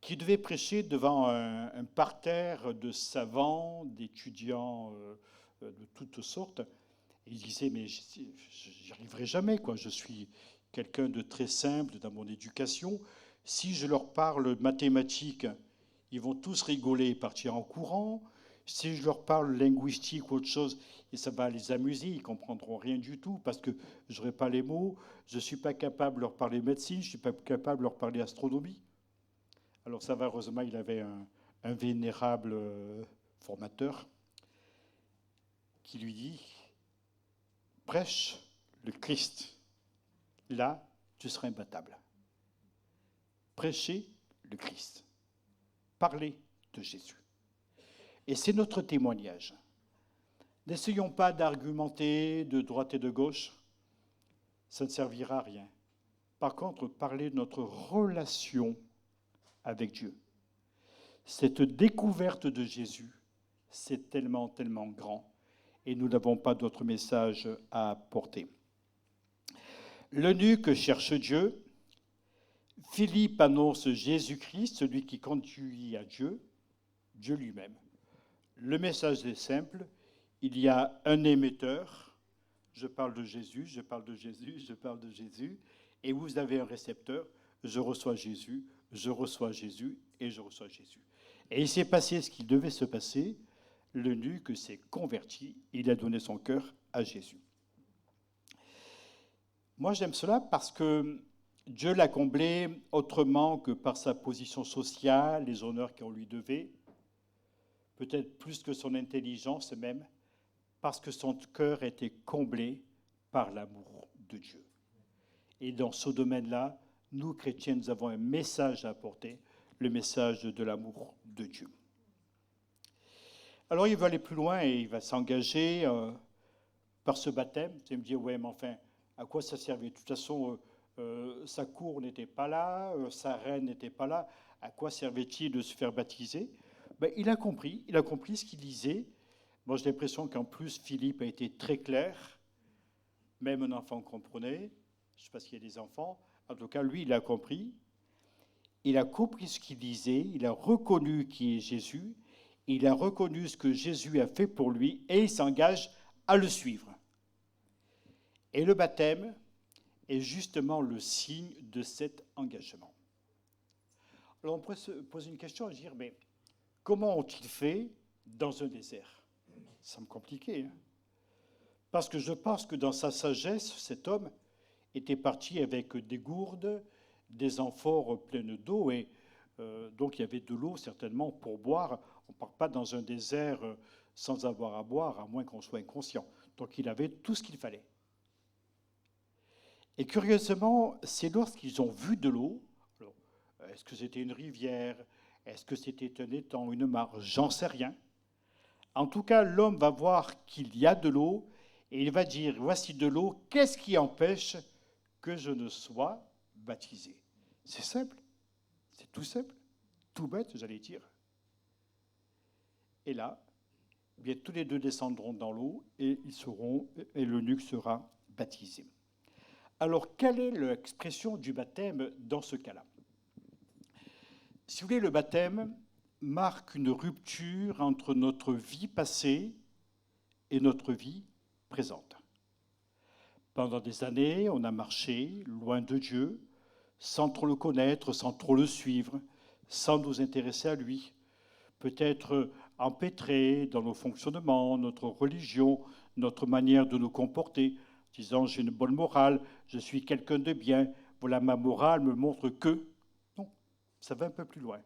qui devait prêcher devant un parterre de savants, d'étudiants de toutes sortes. Et il disait, mais j'y arriverai jamais, quoi. Je suis quelqu'un de très simple dans mon éducation. Si je leur parle mathématiques, ils vont tous rigoler et partir en courant. Si je leur parle linguistique ou autre chose, et ça va les amuser, ils ne comprendront rien du tout parce que je n'aurai pas les mots. Je ne suis pas capable de leur parler médecine, je ne suis pas capable de leur parler astronomie. Alors ça va, heureusement, il avait un vénérable formateur qui lui dit « Prêche le Christ, là tu seras imbattable. Prêchez le Christ, parlez de Jésus. » Et c'est notre témoignage. N'essayons pas d'argumenter de droite et de gauche, ça ne servira à rien. Par contre, parlez de notre relation avec Dieu. Cette découverte de Jésus, c'est tellement, tellement grand, et nous n'avons pas d'autre message à apporter. L'eunuque cherche Dieu. Philippe annonce Jésus-Christ, celui qui conduit à Dieu, Dieu lui-même. Le message est simple, il y a un émetteur, je parle de Jésus, je parle de Jésus, je parle de Jésus, et vous avez un récepteur, je reçois Jésus, je reçois Jésus, et je reçois Jésus. Et il s'est passé ce qui devait se passer, l'eunuque s'est converti, il a donné son cœur à Jésus. Moi j'aime cela parce que Dieu l'a comblé autrement que par sa position sociale, les honneurs qu'on lui devait, peut-être plus que son intelligence même, parce que son cœur était comblé par l'amour de Dieu. Et dans ce domaine-là, nous, chrétiens, nous avons un message à apporter, le message de l'amour de Dieu. Alors, il va aller plus loin et il va s'engager par ce baptême. Vous allez me dire, ouais, mais enfin, à quoi ça servait? De toute façon, sa cour n'était pas là, sa reine n'était pas là. À quoi servait-il de se faire baptiser? Ben, il a compris ce qu'il disait. Moi, j'ai l'impression qu'en plus, Philippe a été très clair. Même un enfant comprenait. Je ne sais pas s'il y a des enfants. En tout cas, lui, il a compris. Il a compris ce qu'il disait. Il a reconnu qui est Jésus. Il a reconnu ce que Jésus a fait pour lui. Et il s'engage à le suivre. Et le baptême est justement le signe de cet engagement. Alors, on pourrait se poser une question et dire, mais comment ont-ils fait dans un désert? Ça semble compliqué, hein? Parce que je pense que dans sa sagesse, cet homme était parti avec des gourdes, des amphores pleines d'eau, et donc il y avait de l'eau certainement pour boire. On ne part pas dans un désert sans avoir à boire, à moins qu'on soit inconscient. Donc il avait tout ce qu'il fallait. Et curieusement, c'est lorsqu'ils ont vu de l'eau, est-ce que c'était une rivière, est-ce que c'était un étang, une mare, j'en sais rien. En tout cas, l'homme va voir qu'il y a de l'eau et il va dire, voici de l'eau, qu'est-ce qui empêche que je ne sois baptisé? C'est simple, c'est tout simple, tout bête, j'allais dire. Et là, eh bien, tous les deux descendront dans l'eau et l'eunuque sera baptisé. Alors, quelle est l'expression du baptême dans ce cas-là? Si vous voulez, le baptême marque une rupture entre notre vie passée et notre vie présente. Pendant des années, on a marché loin de Dieu, sans trop le connaître, sans trop le suivre, sans nous intéresser à lui. Peut-être empêtrés dans nos fonctionnements, notre religion, notre manière de nous comporter, disant j'ai une bonne morale, je suis quelqu'un de bien, voilà ma morale me montre que... Non, ça va un peu plus loin.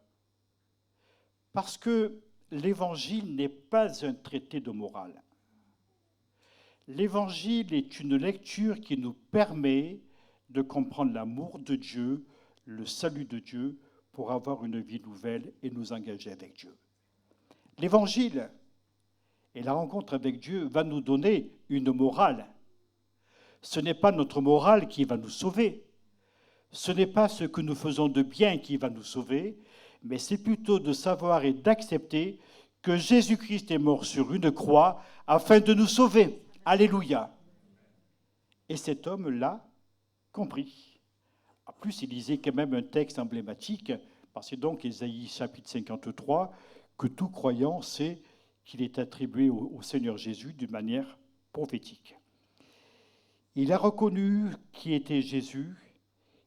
Parce que l'Évangile n'est pas un traité de morale. L'Évangile est une lecture qui nous permet de comprendre l'amour de Dieu, le salut de Dieu, pour avoir une vie nouvelle et nous engager avec Dieu. L'Évangile et la rencontre avec Dieu va nous donner une morale. Ce n'est pas notre morale qui va nous sauver. Ce n'est pas ce que nous faisons de bien qui va nous sauver, mais c'est plutôt de savoir et d'accepter que Jésus-Christ est mort sur une croix afin de nous sauver. Alléluia. Et cet homme l'a compris. En plus, il lisait quand même un texte emblématique, parce que donc Ésaïe chapitre 53, que tout croyant sait qu'il est attribué au Seigneur Jésus d'une manière prophétique. Il a reconnu qui était Jésus,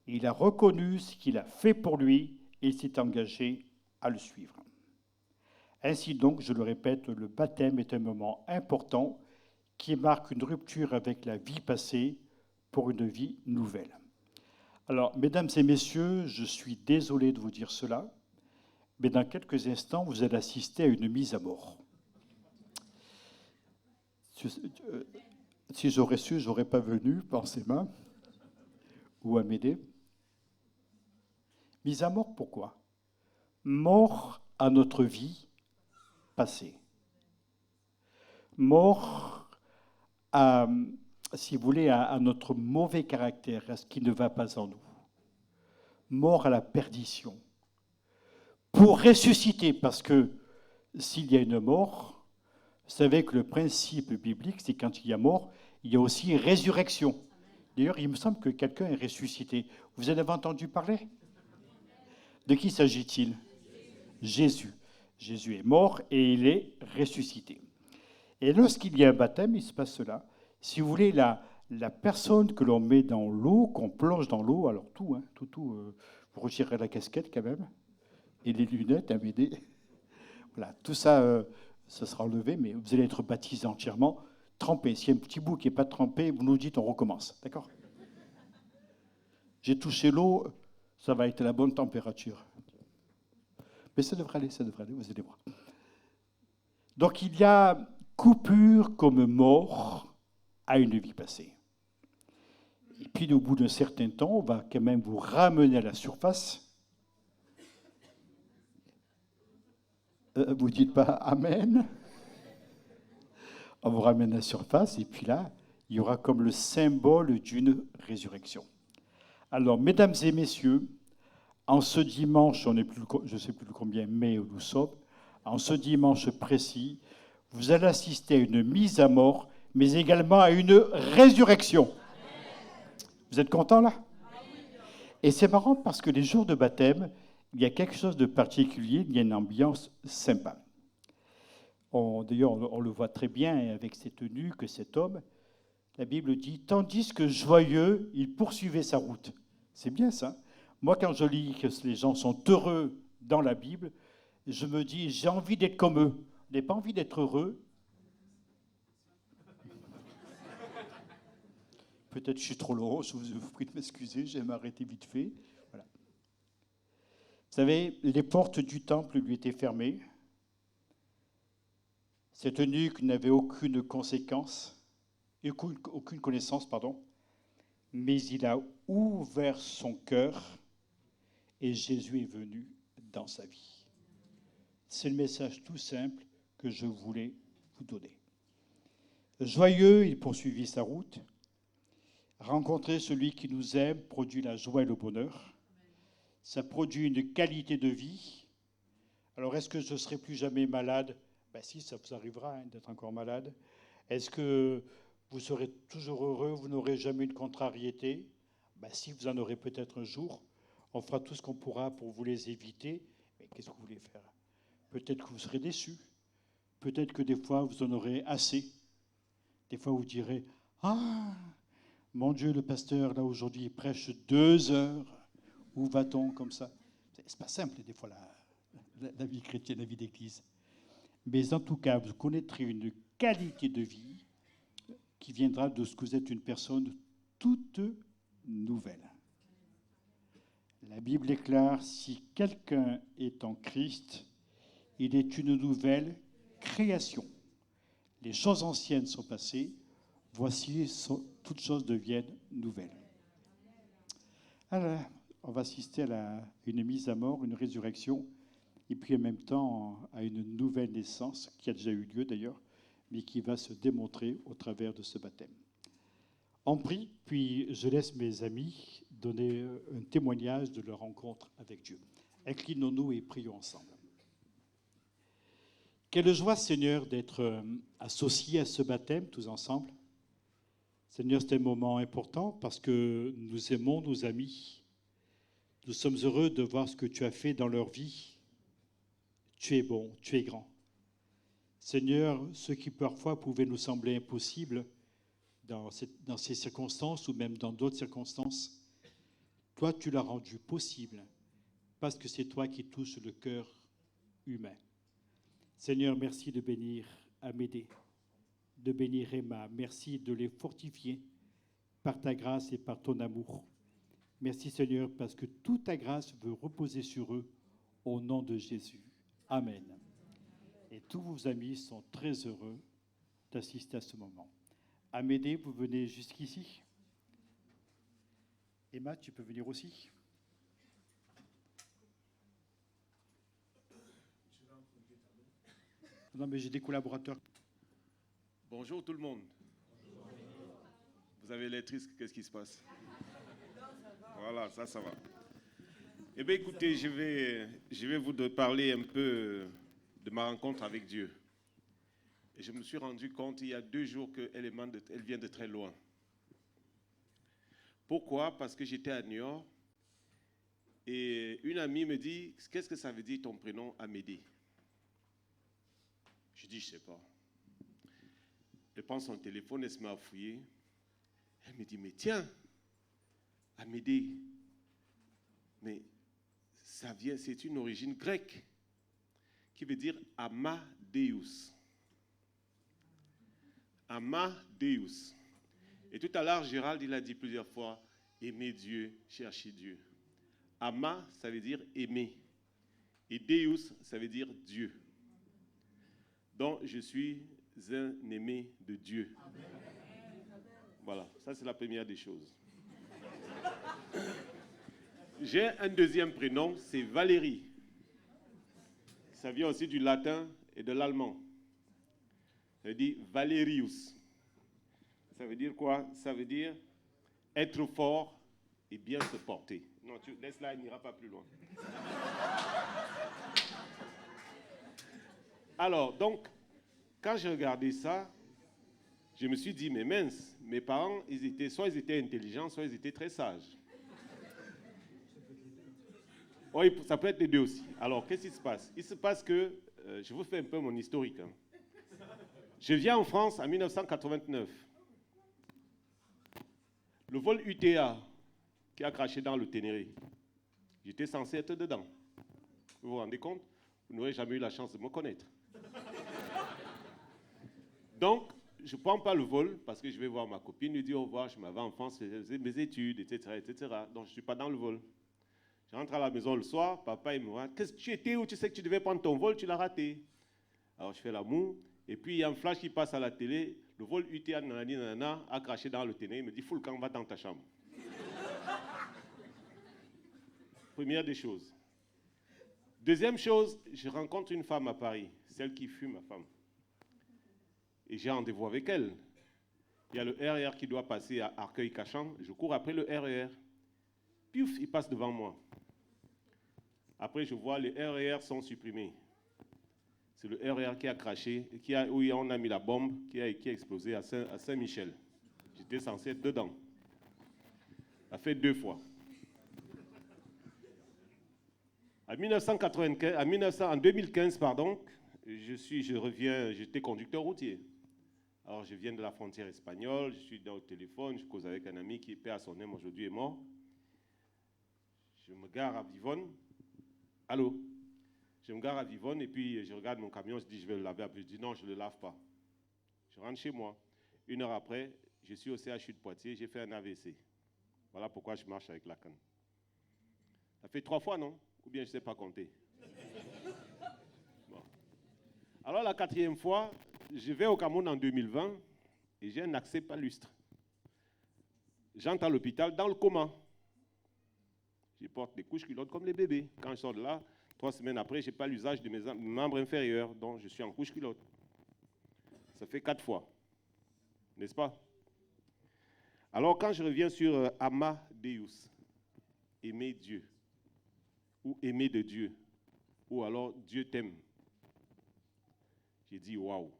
il a reconnu ce qu'il a fait pour lui, et il s'est engagé à le suivre. Ainsi donc, je le répète, le baptême est un moment important qui marque une rupture avec la vie passée pour une vie nouvelle. Alors, mesdames et messieurs, je suis désolé de vous dire cela, mais dans quelques instants, vous allez assister à une mise à mort. Si j'aurais su, je n'aurais pas venu, pensez-moi, ou à m'aider. Mise à mort, pourquoi? Mort à notre vie passée. Mort à, si vous voulez, à notre mauvais caractère, à ce qui ne va pas en nous. Mort à la perdition. Pour ressusciter, parce que s'il y a une mort, vous savez que le principe biblique, c'est quand il y a mort, il y a aussi résurrection. D'ailleurs, il me semble que quelqu'un est ressuscité. Vous en avez entendu parler? De qui s'agit-il? Jésus. Jésus est mort et il est ressuscité. Et lorsqu'il y a un baptême, il se passe cela. Si vous voulez, la personne que l'on met dans l'eau, qu'on plonge dans l'eau, alors tout, vous retirez la casquette quand même, et les lunettes à m'aider. Voilà, tout ça, ça sera enlevé, mais vous allez être baptisé entièrement, trempé. S'il y a un petit bout qui n'est pas trempé, vous nous dites, on recommence. D'accord? J'ai touché l'eau, ça va être à la bonne température. Mais ça devrait aller, vous allez voir. Donc il y a coupure comme mort à une vie passée. Et puis au bout d'un certain temps, on va quand même vous ramener à la surface. Vous ne dites pas Amen. On vous ramène à la surface et puis là, il y aura comme le symbole d'une résurrection. Alors, mesdames et messieurs, en ce dimanche, je ne sais plus combien mai nous sommes, en ce dimanche précis, vous allez assister à une mise à mort, mais également à une résurrection. Vous êtes contents là? Et c'est marrant parce que les jours de baptême, il y a quelque chose de particulier, il y a une ambiance sympa. D'ailleurs, on le voit très bien avec ses tenues que cet homme, la Bible dit, tandis que joyeux, il poursuivait sa route. C'est bien ça. Moi, quand je lis que les gens sont heureux dans la Bible, je me dis, j'ai envie d'être comme eux. Vous n'avez pas envie d'être heureux? Peut-être que je suis trop long, je vous prie de m'excuser, je vais m'arrêter vite fait. Voilà. Vous savez, les portes du temple lui étaient fermées. Cet eunuque n'avait aucune connaissance, mais il a ouvert son cœur et Jésus est venu dans sa vie. C'est le message tout simple que je voulais vous donner. Joyeux, il poursuivit sa route. Rencontrer celui qui nous aime produit la joie et le bonheur. Ça produit une qualité de vie. Alors, est-ce que je ne serai plus jamais malade? Ben si, ça vous arrivera d'être encore malade. Est-ce que vous serez toujours heureux? Vous n'aurez jamais une contrariété? Ben si, vous en aurez peut-être un jour. On fera tout ce qu'on pourra pour vous les éviter. Mais qu'est-ce que vous voulez faire? Peut-être que vous serez déçus. Peut-être que des fois, vous en aurez assez. Des fois, vous direz, « Ah, mon Dieu, le pasteur, là, aujourd'hui, il prêche 2 heures. Où va-t-on comme ça ?» C'est pas simple, des fois, la vie chrétienne, la vie d'église. Mais en tout cas, vous connaîtrez une qualité de vie qui viendra de ce que vous êtes une personne toute nouvelle. La Bible déclare, si quelqu'un est en Christ, il est une nouvelle création. Les choses anciennes sont passées, voici, toutes choses deviennent nouvelles. Alors, on va assister à une mise à mort, une résurrection, et puis en même temps à une nouvelle naissance, qui a déjà eu lieu d'ailleurs, mais qui va se démontrer au travers de ce baptême. On prie, puis je laisse mes amis donner un témoignage de leur rencontre avec Dieu. Inclinons-nous et prions ensemble. Quelle joie, Seigneur, d'être associés à ce baptême, tous ensemble. Seigneur, c'est un moment important parce que nous aimons nos amis. Nous sommes heureux de voir ce que tu as fait dans leur vie. Tu es bon, tu es grand. Seigneur, ce qui parfois pouvait nous sembler impossible dans ces circonstances ou même dans d'autres circonstances, toi, tu l'as rendu possible parce que c'est toi qui touches le cœur humain. Seigneur, merci de bénir Amédée, de bénir Emma. Merci de les fortifier par ta grâce et par ton amour. Merci Seigneur, parce que toute ta grâce veut reposer sur eux au nom de Jésus. Amen. Et tous vos amis sont très heureux d'assister à ce moment. Amédée, vous venez jusqu'ici. Emma, tu peux venir aussi. Non, mais j'ai des collaborateurs. Bonjour tout le monde. Vous avez l'air triste, qu'est-ce qui se passe? Voilà, ça va. Eh bien, écoutez, je vais vous parler un peu de ma rencontre avec Dieu. Et je me suis rendu compte il y a 2 jours qu'elle vient de très loin. Pourquoi? Parce que j'étais à Niort et une amie me dit, qu'est-ce que ça veut dire ton prénom Amédée? Je dis, je ne sais pas. Elle prend son téléphone, elle se met à fouiller. Elle me dit, mais tiens, Amédée, mais ça vient, c'est une origine grecque qui veut dire Amadeus. Amadeus. Et tout à l'heure, Gérald, il a dit plusieurs fois, aimer Dieu, chercher Dieu. Ama, ça veut dire aimer. Et Deus, ça veut dire Dieu. Donc, je suis un aimé de Dieu. Voilà, ça c'est la première des choses. J'ai un deuxième prénom, c'est Valérie. Ça vient aussi du latin et de l'allemand. Ça veut dire Valerius. Ça veut dire quoi? Ça veut dire être fort et bien se porter. Non, laisse là, il n'ira pas plus loin. Alors, donc, quand j'ai regardé ça, je me suis dit, mais mince, mes parents, soit ils étaient intelligents, soit ils étaient très sages. Oui, ça peut être les deux aussi. Alors, qu'est-ce qui se passe? Il se passe que, je vous fais un peu mon historique. Hein. Je viens en France en 1989. Le vol UTA qui a craché dans le Ténéré, j'étais censé être dedans. Vous vous rendez compte? Vous n'aurez jamais eu la chance de me connaître. Donc, je ne prends pas le vol parce que je vais voir ma copine, lui dire au revoir, je m'en vais en France, je faisais mes études, etc., etc. Donc, je ne suis pas dans le vol. Je rentre à la maison le soir, papa il me voit, qu'est-ce que tu étais où? Tu sais que tu devais prendre ton vol, tu l'as raté. Alors, je fais l'amour, et puis il y a un flash qui passe à la télé, le vol UTA nanana, a craché dans le Ténéré, il me dit, fous le camp, va dans ta chambre. Première des choses. Deuxième chose, je rencontre une femme à Paris, celle qui fut ma femme. Et j'ai rendez-vous avec elle. Il y a le RER qui doit passer à Arcueil-Cachan. Je cours après le RER. Piouf, il passe devant moi. Après, je vois les RER sont supprimés. C'est le RER qui a craché, où on a mis la bombe, qui a explosé à Saint-Michel. J'étais censé être dedans. Ça fait 2 fois. En 2015, j'étais conducteur routier. Alors, je viens de la frontière espagnole, je suis au téléphone, je cause avec un ami qui, paix à son âme, aujourd'hui est mort. Je me gare à Vivonne. Allô? Je me gare à Vivonne et puis je regarde mon camion, je dis je vais le laver. Après, je dis non, je ne le lave pas. Je rentre chez moi. 1 heure après, je suis au CHU de Poitiers, j'ai fait un AVC. Voilà pourquoi je marche avec la canne. Ça fait 3 fois, non? Ou bien je ne sais pas compter. Bon. Alors la 4e fois, je vais au Cameroun en 2020 et j'ai un accès palustre. J'entre à l'hôpital dans le coma. Je porte des couches culottes comme les bébés. Quand je sors de là, 3 semaines après, je n'ai pas l'usage de mes membres inférieurs, donc je suis en couche culotte. Ça fait 4 fois. N'est-ce pas? Alors quand je reviens sur Amadeus, aimer Dieu, ou aimer de Dieu, ou alors Dieu t'aime, j'ai dit waouh.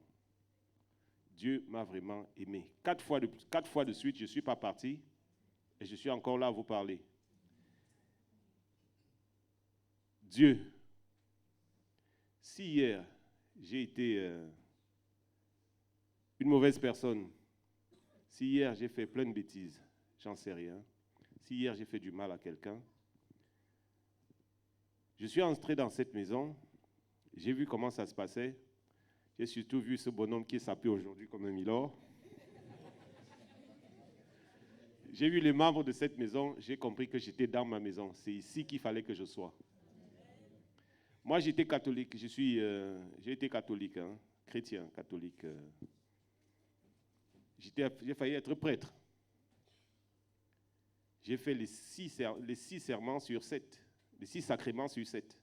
Dieu m'a vraiment aimé. 4 fois de suite, je ne suis pas parti et je suis encore là à vous parler. Dieu, si hier j'ai été une mauvaise personne, si hier j'ai fait plein de bêtises, j'en sais rien, si hier j'ai fait du mal à quelqu'un, je suis entré dans cette maison, j'ai vu comment ça se passait, j'ai surtout vu ce bonhomme qui est sapé aujourd'hui comme un milord. J'ai vu les membres de cette maison, j'ai compris que j'étais dans ma maison. C'est ici qu'il fallait que je sois. Moi, j'étais catholique, j'ai été catholique, hein, chrétien, catholique. J'ai failli être prêtre. J'ai fait les 6 serments sur 7, les 6 sacrements sur 7.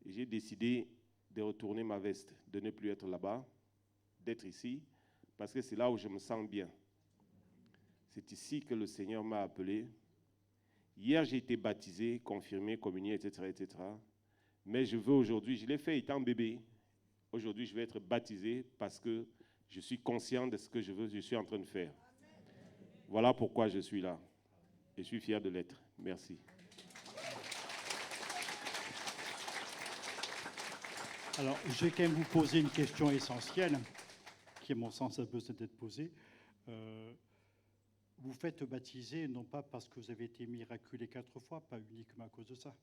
Et j'ai décidé de retourner ma veste, de ne plus être là-bas, d'être ici, parce que c'est là où je me sens bien. C'est ici que le Seigneur m'a appelé. Hier, j'ai été baptisé, confirmé, communié, etc., etc. Mais je veux aujourd'hui, je l'ai fait étant bébé. Aujourd'hui, je vais être baptisé parce que je suis conscient de ce que je suis en train de faire. Voilà pourquoi je suis là. Je suis fier de l'être. Merci. Alors, je vais quand même vous poser une question essentielle, qui, à mon sens, a besoin d'être posée. Vous faites baptiser, non pas parce que vous avez été miraculé 4 fois, pas uniquement à cause de ça.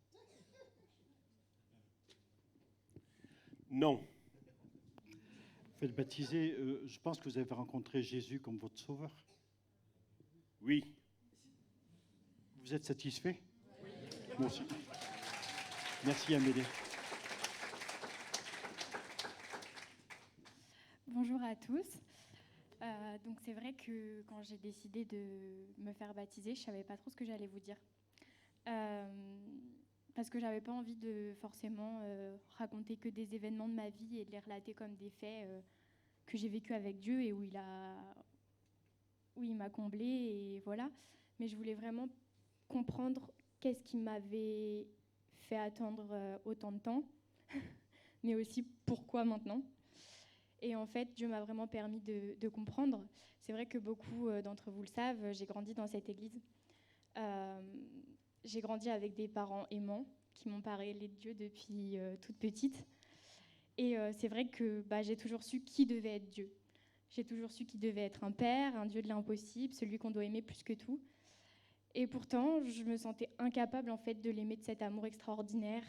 Non. Vous faites baptiser, je pense que vous avez rencontré Jésus comme votre sauveur. Oui. Vous êtes satisfait? Oui. Moi aussi. Merci Amélie. Bonjour à tous. Donc c'est vrai que quand j'ai décidé de me faire baptiser, je ne savais pas trop ce que j'allais vous dire. Parce que je n'avais pas envie de forcément raconter que des événements de ma vie et de les relater comme des faits que j'ai vécu avec Dieu et où il m'a comblée et voilà. Mais je voulais vraiment comprendre qu'est-ce qui m'avait fait attendre autant de temps, mais aussi pourquoi maintenant. Et en fait, Dieu m'a vraiment permis de comprendre. C'est vrai que beaucoup d'entre vous le savent, j'ai grandi dans cette église. J'ai grandi avec des parents aimants qui m'ont parlé de Dieu depuis toute petite. Et c'est vrai que j'ai toujours su qui devait être Dieu. J'ai toujours su qu'il devait être un père, un Dieu de l'impossible, celui qu'on doit aimer plus que tout. Et pourtant, je me sentais incapable en fait de l'aimer de cet amour extraordinaire,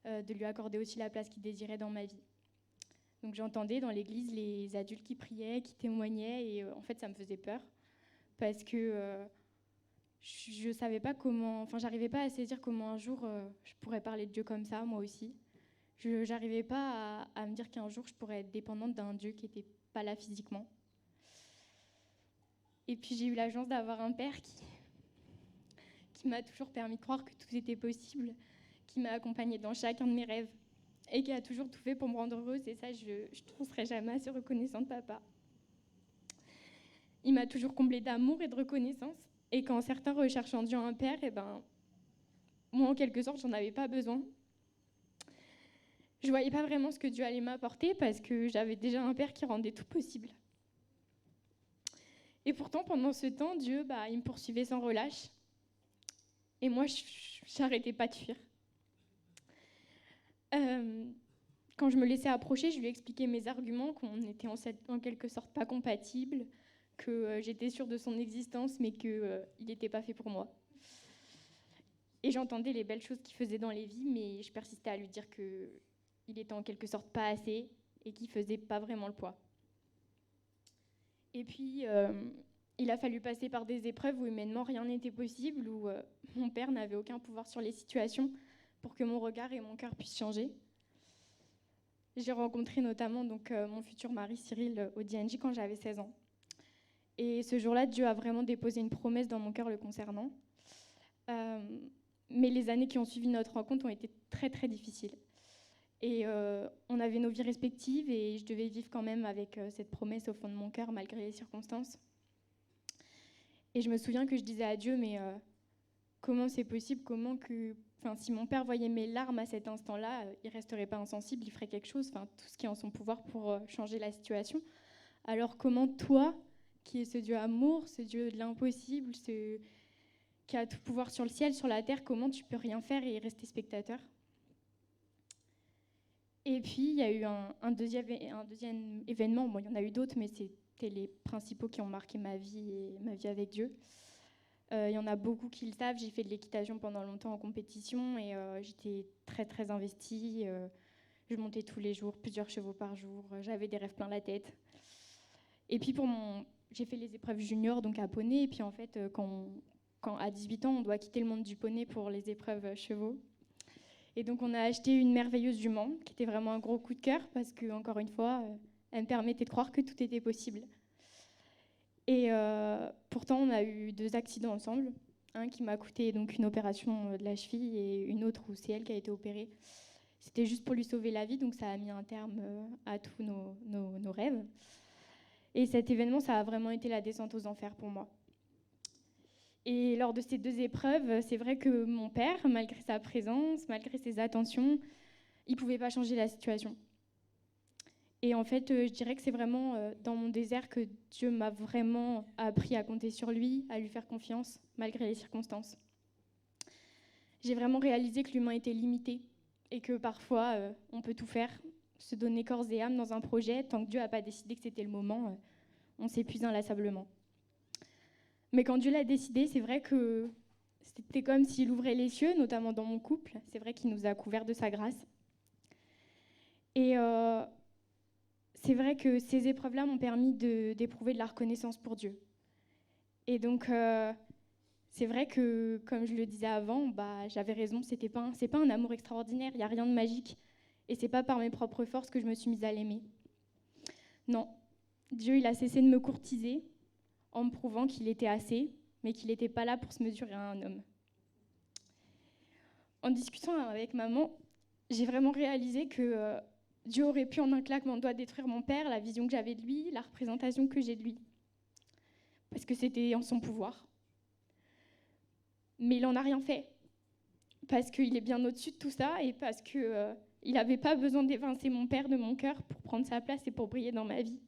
de lui accorder aussi la place qu'il désirait dans ma vie. Donc j'entendais dans l'église les adultes qui priaient, qui témoignaient, et en fait ça me faisait peur parce que je savais pas comment, j'arrivais pas à saisir comment un jour je pourrais parler de Dieu comme ça, moi aussi. Je n'arrivais pas à me dire qu'un jour je pourrais être dépendante d'un Dieu qui n'était pas là physiquement. Et puis j'ai eu la chance d'avoir un père qui m'a toujours permis de croire que tout était possible, qui m'a accompagnée dans chacun de mes rêves et qui a toujours tout fait pour me rendre heureuse. Et ça, je ne serai jamais assez reconnaissante, papa. Il m'a toujours comblée d'amour et de reconnaissance. Et quand certains recherchent en Dieu un père, moi, en quelque sorte, j'en avais pas besoin. Je voyais pas vraiment ce que Dieu allait m'apporter parce que j'avais déjà un père qui rendait tout possible. Et pourtant, pendant ce temps, Dieu, il me poursuivait sans relâche. Et moi, je n'arrêtais pas de fuir. Quand je me laissais approcher, je lui expliquais mes arguments, qu'on était en quelque sorte pas compatibles, que j'étais sûre de son existence, mais qu'il n'était pas fait pour moi. Et j'entendais les belles choses qu'il faisait dans les vies, mais je persistais à lui dire qu'il était en quelque sorte pas assez et qu'il faisait pas vraiment le poids. Et puis, il a fallu passer par des épreuves où humainement rien n'était possible, où mon père n'avait aucun pouvoir sur les situations pour que mon regard et mon cœur puissent changer. J'ai rencontré notamment mon futur mari Cyril au DNJ quand j'avais 16 ans. Et ce jour-là, Dieu a vraiment déposé une promesse dans mon cœur le concernant. Mais les années qui ont suivi notre rencontre ont été très très difficiles. Et on avait nos vies respectives et je devais vivre quand même avec cette promesse au fond de mon cœur malgré les circonstances. Et je me souviens que je disais à Dieu, mais comment c'est possible, si mon père voyait mes larmes à cet instant-là, il ne resterait pas insensible, il ferait quelque chose, tout ce qui est en son pouvoir pour changer la situation. Alors comment toi, qui es ce Dieu amour, ce Dieu de l'impossible, qui a tout pouvoir sur le ciel, sur la terre, comment tu peux rien faire et rester spectateur? Et puis, il y a eu un deuxième événement. Bon, il y en a eu d'autres, mais c'était les principaux qui ont marqué ma vie et ma vie avec Dieu. Il y en a beaucoup qui le savent. J'ai fait de l'équitation pendant longtemps en compétition et j'étais très, très investie. Je montais tous les jours, plusieurs chevaux par jour. J'avais des rêves plein la tête. Et puis, j'ai fait les épreuves juniors, donc à poney. Et puis, en fait, quand à 18 ans, on doit quitter le monde du poney pour les épreuves chevaux. Et donc, on a acheté une merveilleuse jument, qui était vraiment un gros coup de cœur, parce que, encore une fois, elle me permettait de croire que tout était possible. Et pourtant, on a eu 2 accidents ensemble. Un qui m'a coûté donc une opération de la cheville et une autre où c'est elle qui a été opérée. C'était juste pour lui sauver la vie, donc ça a mis un terme à tous nos rêves. Et cet événement, ça a vraiment été la descente aux enfers pour moi. Et lors de ces 2 épreuves, c'est vrai que mon père, malgré sa présence, malgré ses attentions, il ne pouvait pas changer la situation. Et en fait, je dirais que c'est vraiment dans mon désert que Dieu m'a vraiment appris à compter sur lui, à lui faire confiance, malgré les circonstances. J'ai vraiment réalisé que l'humain était limité et que parfois, on peut tout faire, se donner corps et âme dans un projet, tant que Dieu n'a pas décidé que c'était le moment, on s'épuise inlassablement. Mais quand Dieu l'a décidé, c'est vrai que c'était comme s'il ouvrait les cieux, notamment dans mon couple. C'est vrai qu'il nous a couverts de sa grâce. Et c'est vrai que ces épreuves-là m'ont permis d'éprouver de la reconnaissance pour Dieu. Et donc, c'est vrai que, comme je le disais avant, j'avais raison, c'est pas un amour extraordinaire, il n'y a rien de magique. Et c'est pas par mes propres forces que je me suis mise à l'aimer. Non, Dieu, il a cessé de me courtiser, en me prouvant qu'il était assez, mais qu'il n'était pas là pour se mesurer à un homme. En discutant avec maman, j'ai vraiment réalisé que Dieu aurait pu en un claquement de doigts détruire mon père, la vision que j'avais de lui, la représentation que j'ai de lui. Parce que c'était en son pouvoir. Mais il n'en a rien fait. Parce qu'il est bien au-dessus de tout ça et parce qu'il n'avait pas besoin d'évincer mon père de mon cœur pour prendre sa place et pour briller dans ma vie.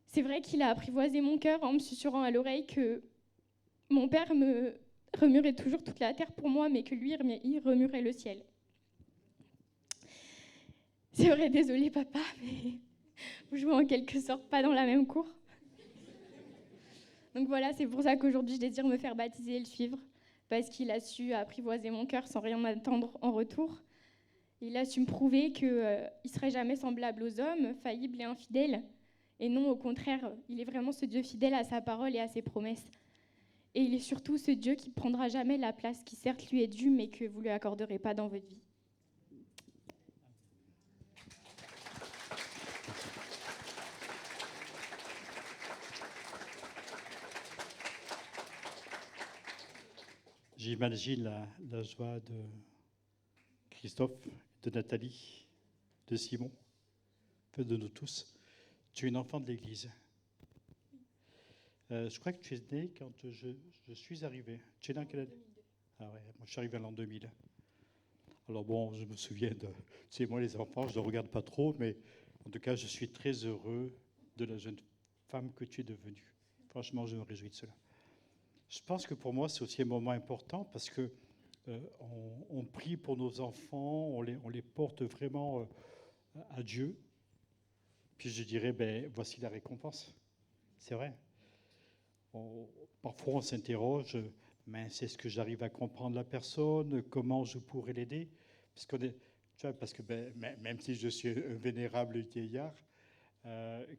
C'est vrai qu'il a apprivoisé mon cœur en me susurrant à l'oreille que mon père me remuerait toujours toute la terre pour moi, mais que lui, il remuerait le ciel. C'est vrai, désolé papa, mais vous jouez en quelque sorte pas dans la même cour. Donc voilà, c'est pour ça qu'aujourd'hui je désire me faire baptiser et le suivre, parce qu'il a su apprivoiser mon cœur sans rien attendre en retour. Il a su me prouver qu'il ne serait jamais semblable aux hommes, faillible et infidèle. Et non, au contraire, il est vraiment ce Dieu fidèle à sa parole et à ses promesses. Et il est surtout ce Dieu qui ne prendra jamais la place qui certes lui est due, mais que vous ne lui accorderez pas dans votre vie. J'imagine la joie de Christophe, de Nathalie, de Simon, peu de nous tous. Tu es une enfant de l'Église. Je crois que tu es né quand je suis arrivé. Tu es né en quelle année? Ah ouais, moi je suis arrivé en l'an 2000. Alors bon, je me souviens de... Tu sais, moi les enfants, je ne regarde pas trop, mais en tout cas, je suis très heureux de la jeune femme que tu es devenue. Franchement, je me réjouis de cela. Je pense que pour moi, c'est aussi un moment important parce que on prie pour nos enfants, on les porte vraiment à Dieu. Puis je dirais, voici la récompense. C'est vrai. Parfois, on s'interroge, mais est-ce que j'arrive à comprendre la personne? Comment je pourrais l'aider? Parce que même si je suis un vénérable vieillard,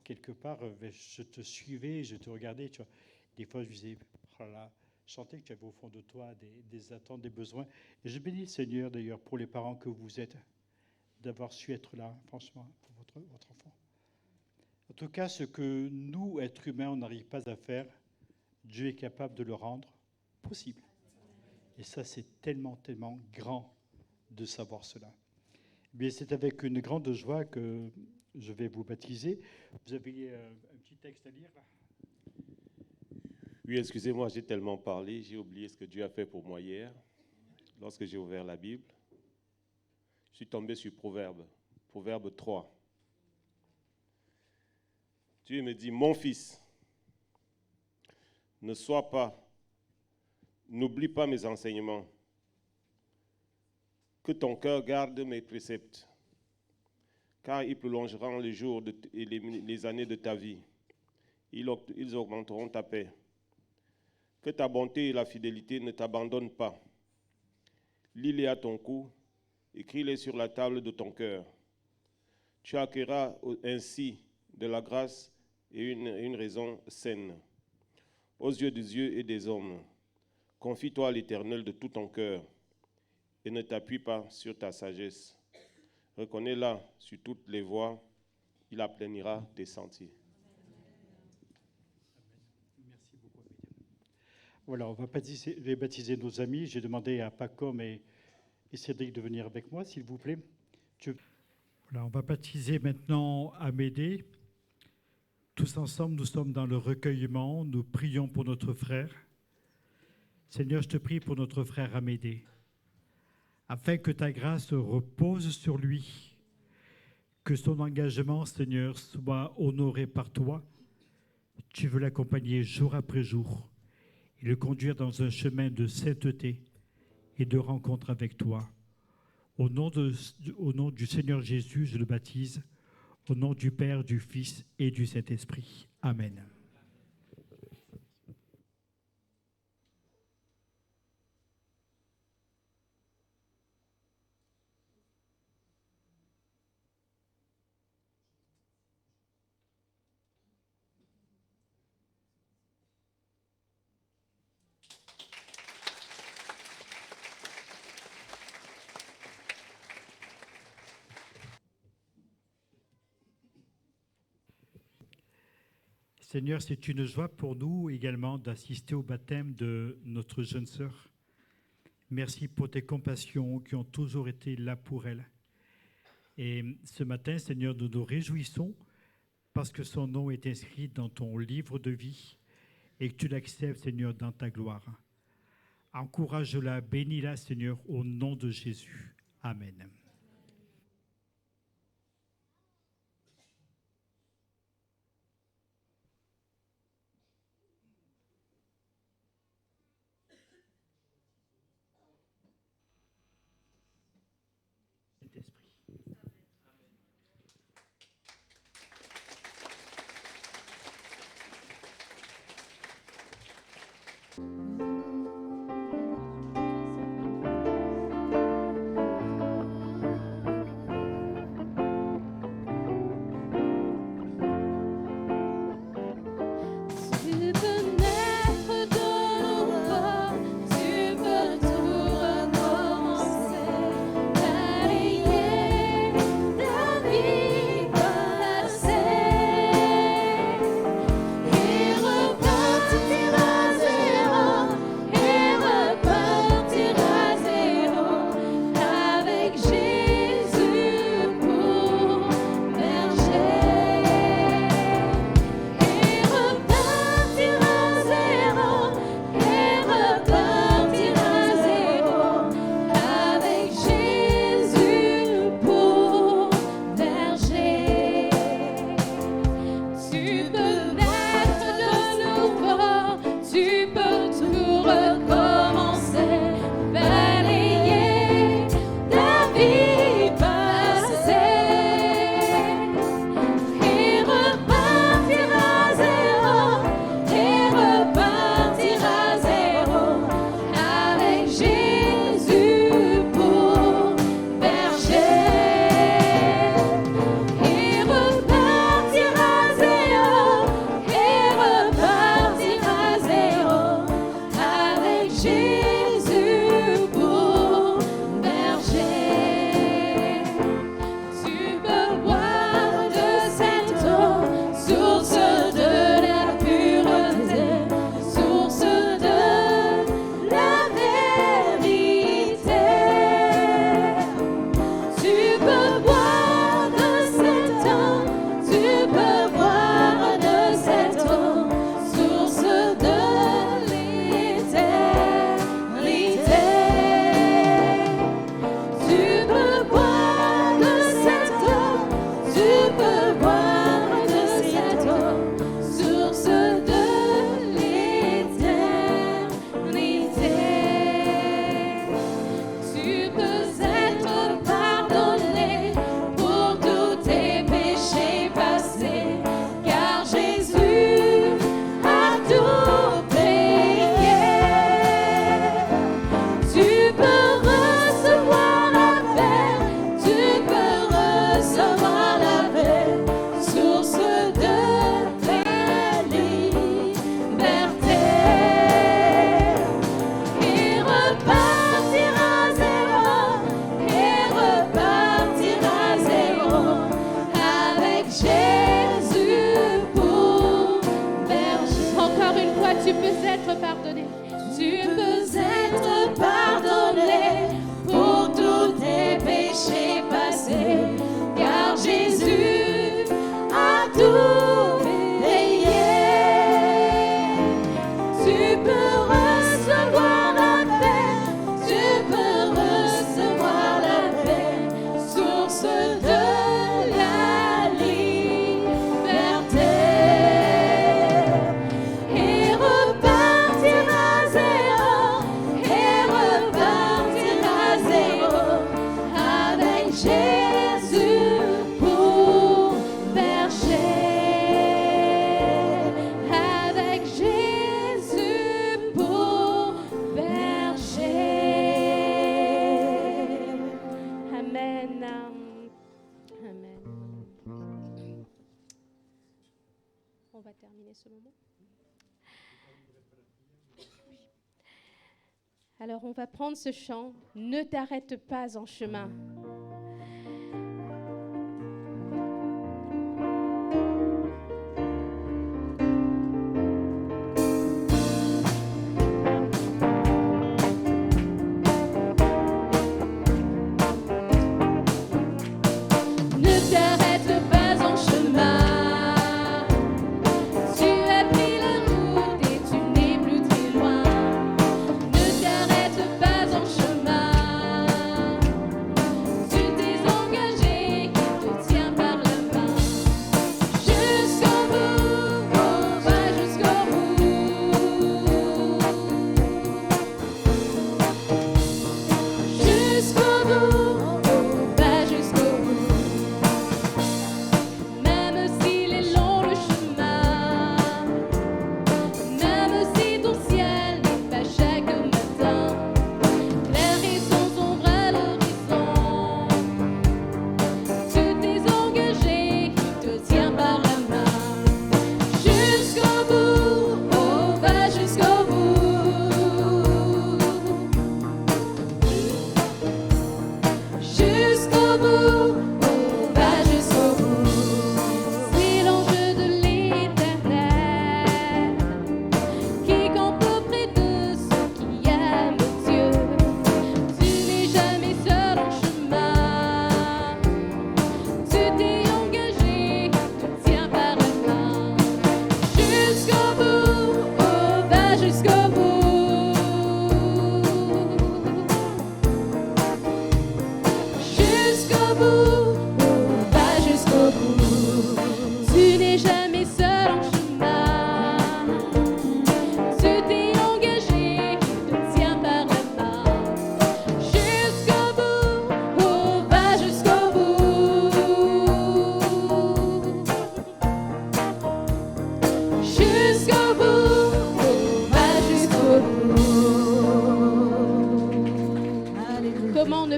quelque part, je te suivais, je te regardais. Tu vois. Des fois, je disais, oh là, je sentais que tu avais au fond de toi des attentes, des besoins. Et je bénis le Seigneur, d'ailleurs, pour les parents que vous êtes, d'avoir su être là, franchement, pour votre enfant. En tout cas, ce que nous, êtres humains, on n'arrive pas à faire, Dieu est capable de le rendre possible. Et ça, c'est tellement, tellement grand de savoir cela. Mais c'est avec une grande joie que je vais vous baptiser. Vous avez un petit texte à lire là? Oui, excusez-moi, j'ai tellement parlé, j'ai oublié ce que Dieu a fait pour moi hier. Lorsque j'ai ouvert la Bible, je suis tombé sur Proverbe 3. Dieu me dit, mon fils, n'oublie pas mes enseignements, que ton cœur garde mes préceptes, car ils prolongeront les jours et les années de ta vie. Ils augmenteront ta paix. Que ta bonté et la fidélité ne t'abandonnent pas. Lis-les à ton cou, écris-les sur la table de ton cœur. Tu acquerras ainsi de la grâce et une raison saine aux yeux des dieux et des hommes. Confie-toi à l'Éternel de tout ton cœur et ne t'appuie pas sur ta sagesse. Reconnais-la sur toutes les voies, il aplanira tes sentiers. Merci beaucoup. Voilà, on va baptiser nos amis. J'ai demandé à Pacom et Cédric de venir avec moi, s'il vous plaît. Voilà, on va baptiser maintenant Amédée. Tous ensemble, nous sommes dans le recueillement. Nous prions pour notre frère. Seigneur, je te prie pour notre frère Amédée, afin que ta grâce repose sur lui, que son engagement, Seigneur, soit honoré par toi. Tu veux l'accompagner jour après jour et le conduire dans un chemin de sainteté et de rencontre avec toi. Au nom du Seigneur Jésus, je le baptise, au nom du Père, du Fils et du Saint-Esprit. Amen. Seigneur, c'est une joie pour nous également d'assister au baptême de notre jeune sœur. Merci pour tes compassions qui ont toujours été là pour elle. Et ce matin, Seigneur, nous nous réjouissons parce que son nom est inscrit dans ton livre de vie et que tu l'acceptes, Seigneur, dans ta gloire. Encourage-la, bénis-la, Seigneur, au nom de Jésus. Amen. terminer ce moment. Alors on va prendre ce chant, ne t'arrête pas en chemin.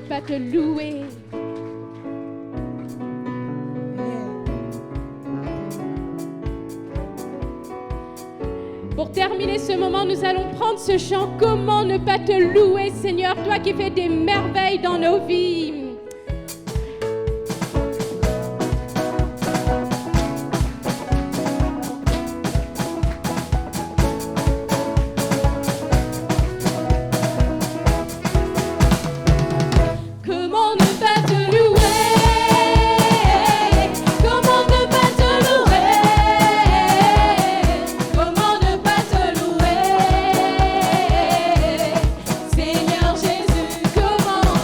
Pas te louer. Pour terminer ce moment, nous allons prendre ce chant. Comment ne pas te louer, Seigneur, toi qui fais des merveilles dans nos vies. Seigneur Jésus, comment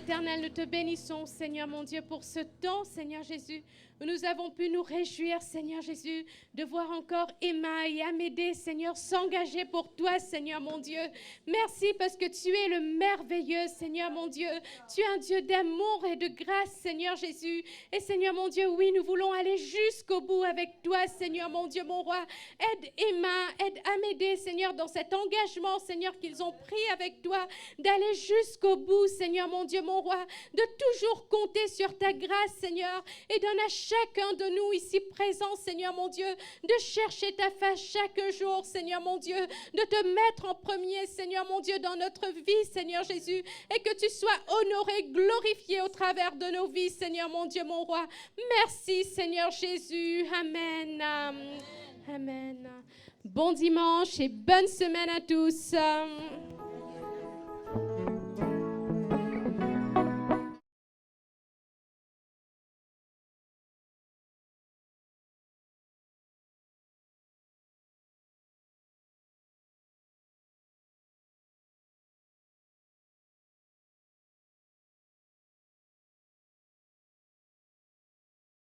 éternel, nous te bénissons, Seigneur mon Dieu, pour ce temps, Seigneur Jésus, où nous avons pu nous réjouir, Seigneur Jésus, de voir encore Emma et Amédée, Seigneur, s'engager pour toi, Seigneur mon Dieu. Merci parce que tu es le merveilleux, Seigneur mon Dieu. Tu es un Dieu d'amour et de grâce, Seigneur Jésus. Et Seigneur mon Dieu, oui, nous voulons aller jusqu'au bout avec toi, Seigneur mon Dieu, mon roi. Aide Emma, aide Amédée, Seigneur, dans cet engagement, Seigneur, qu'ils ont pris avec toi, d'aller jusqu'au bout, Seigneur mon Dieu, mon roi, de toujours compter sur ta grâce, Seigneur, et donne à chacun de nous ici présents, Seigneur mon Dieu, de chercher ta face chaque jour, Seigneur mon Dieu, de te mettre en premier, Seigneur mon Dieu, dans notre vie, Seigneur Jésus, et que tu sois honoré, glorifié au travers de nos vies, Seigneur mon Dieu, mon roi. Merci, Seigneur Jésus. Amen. Amen. Bon dimanche et bonne semaine à tous.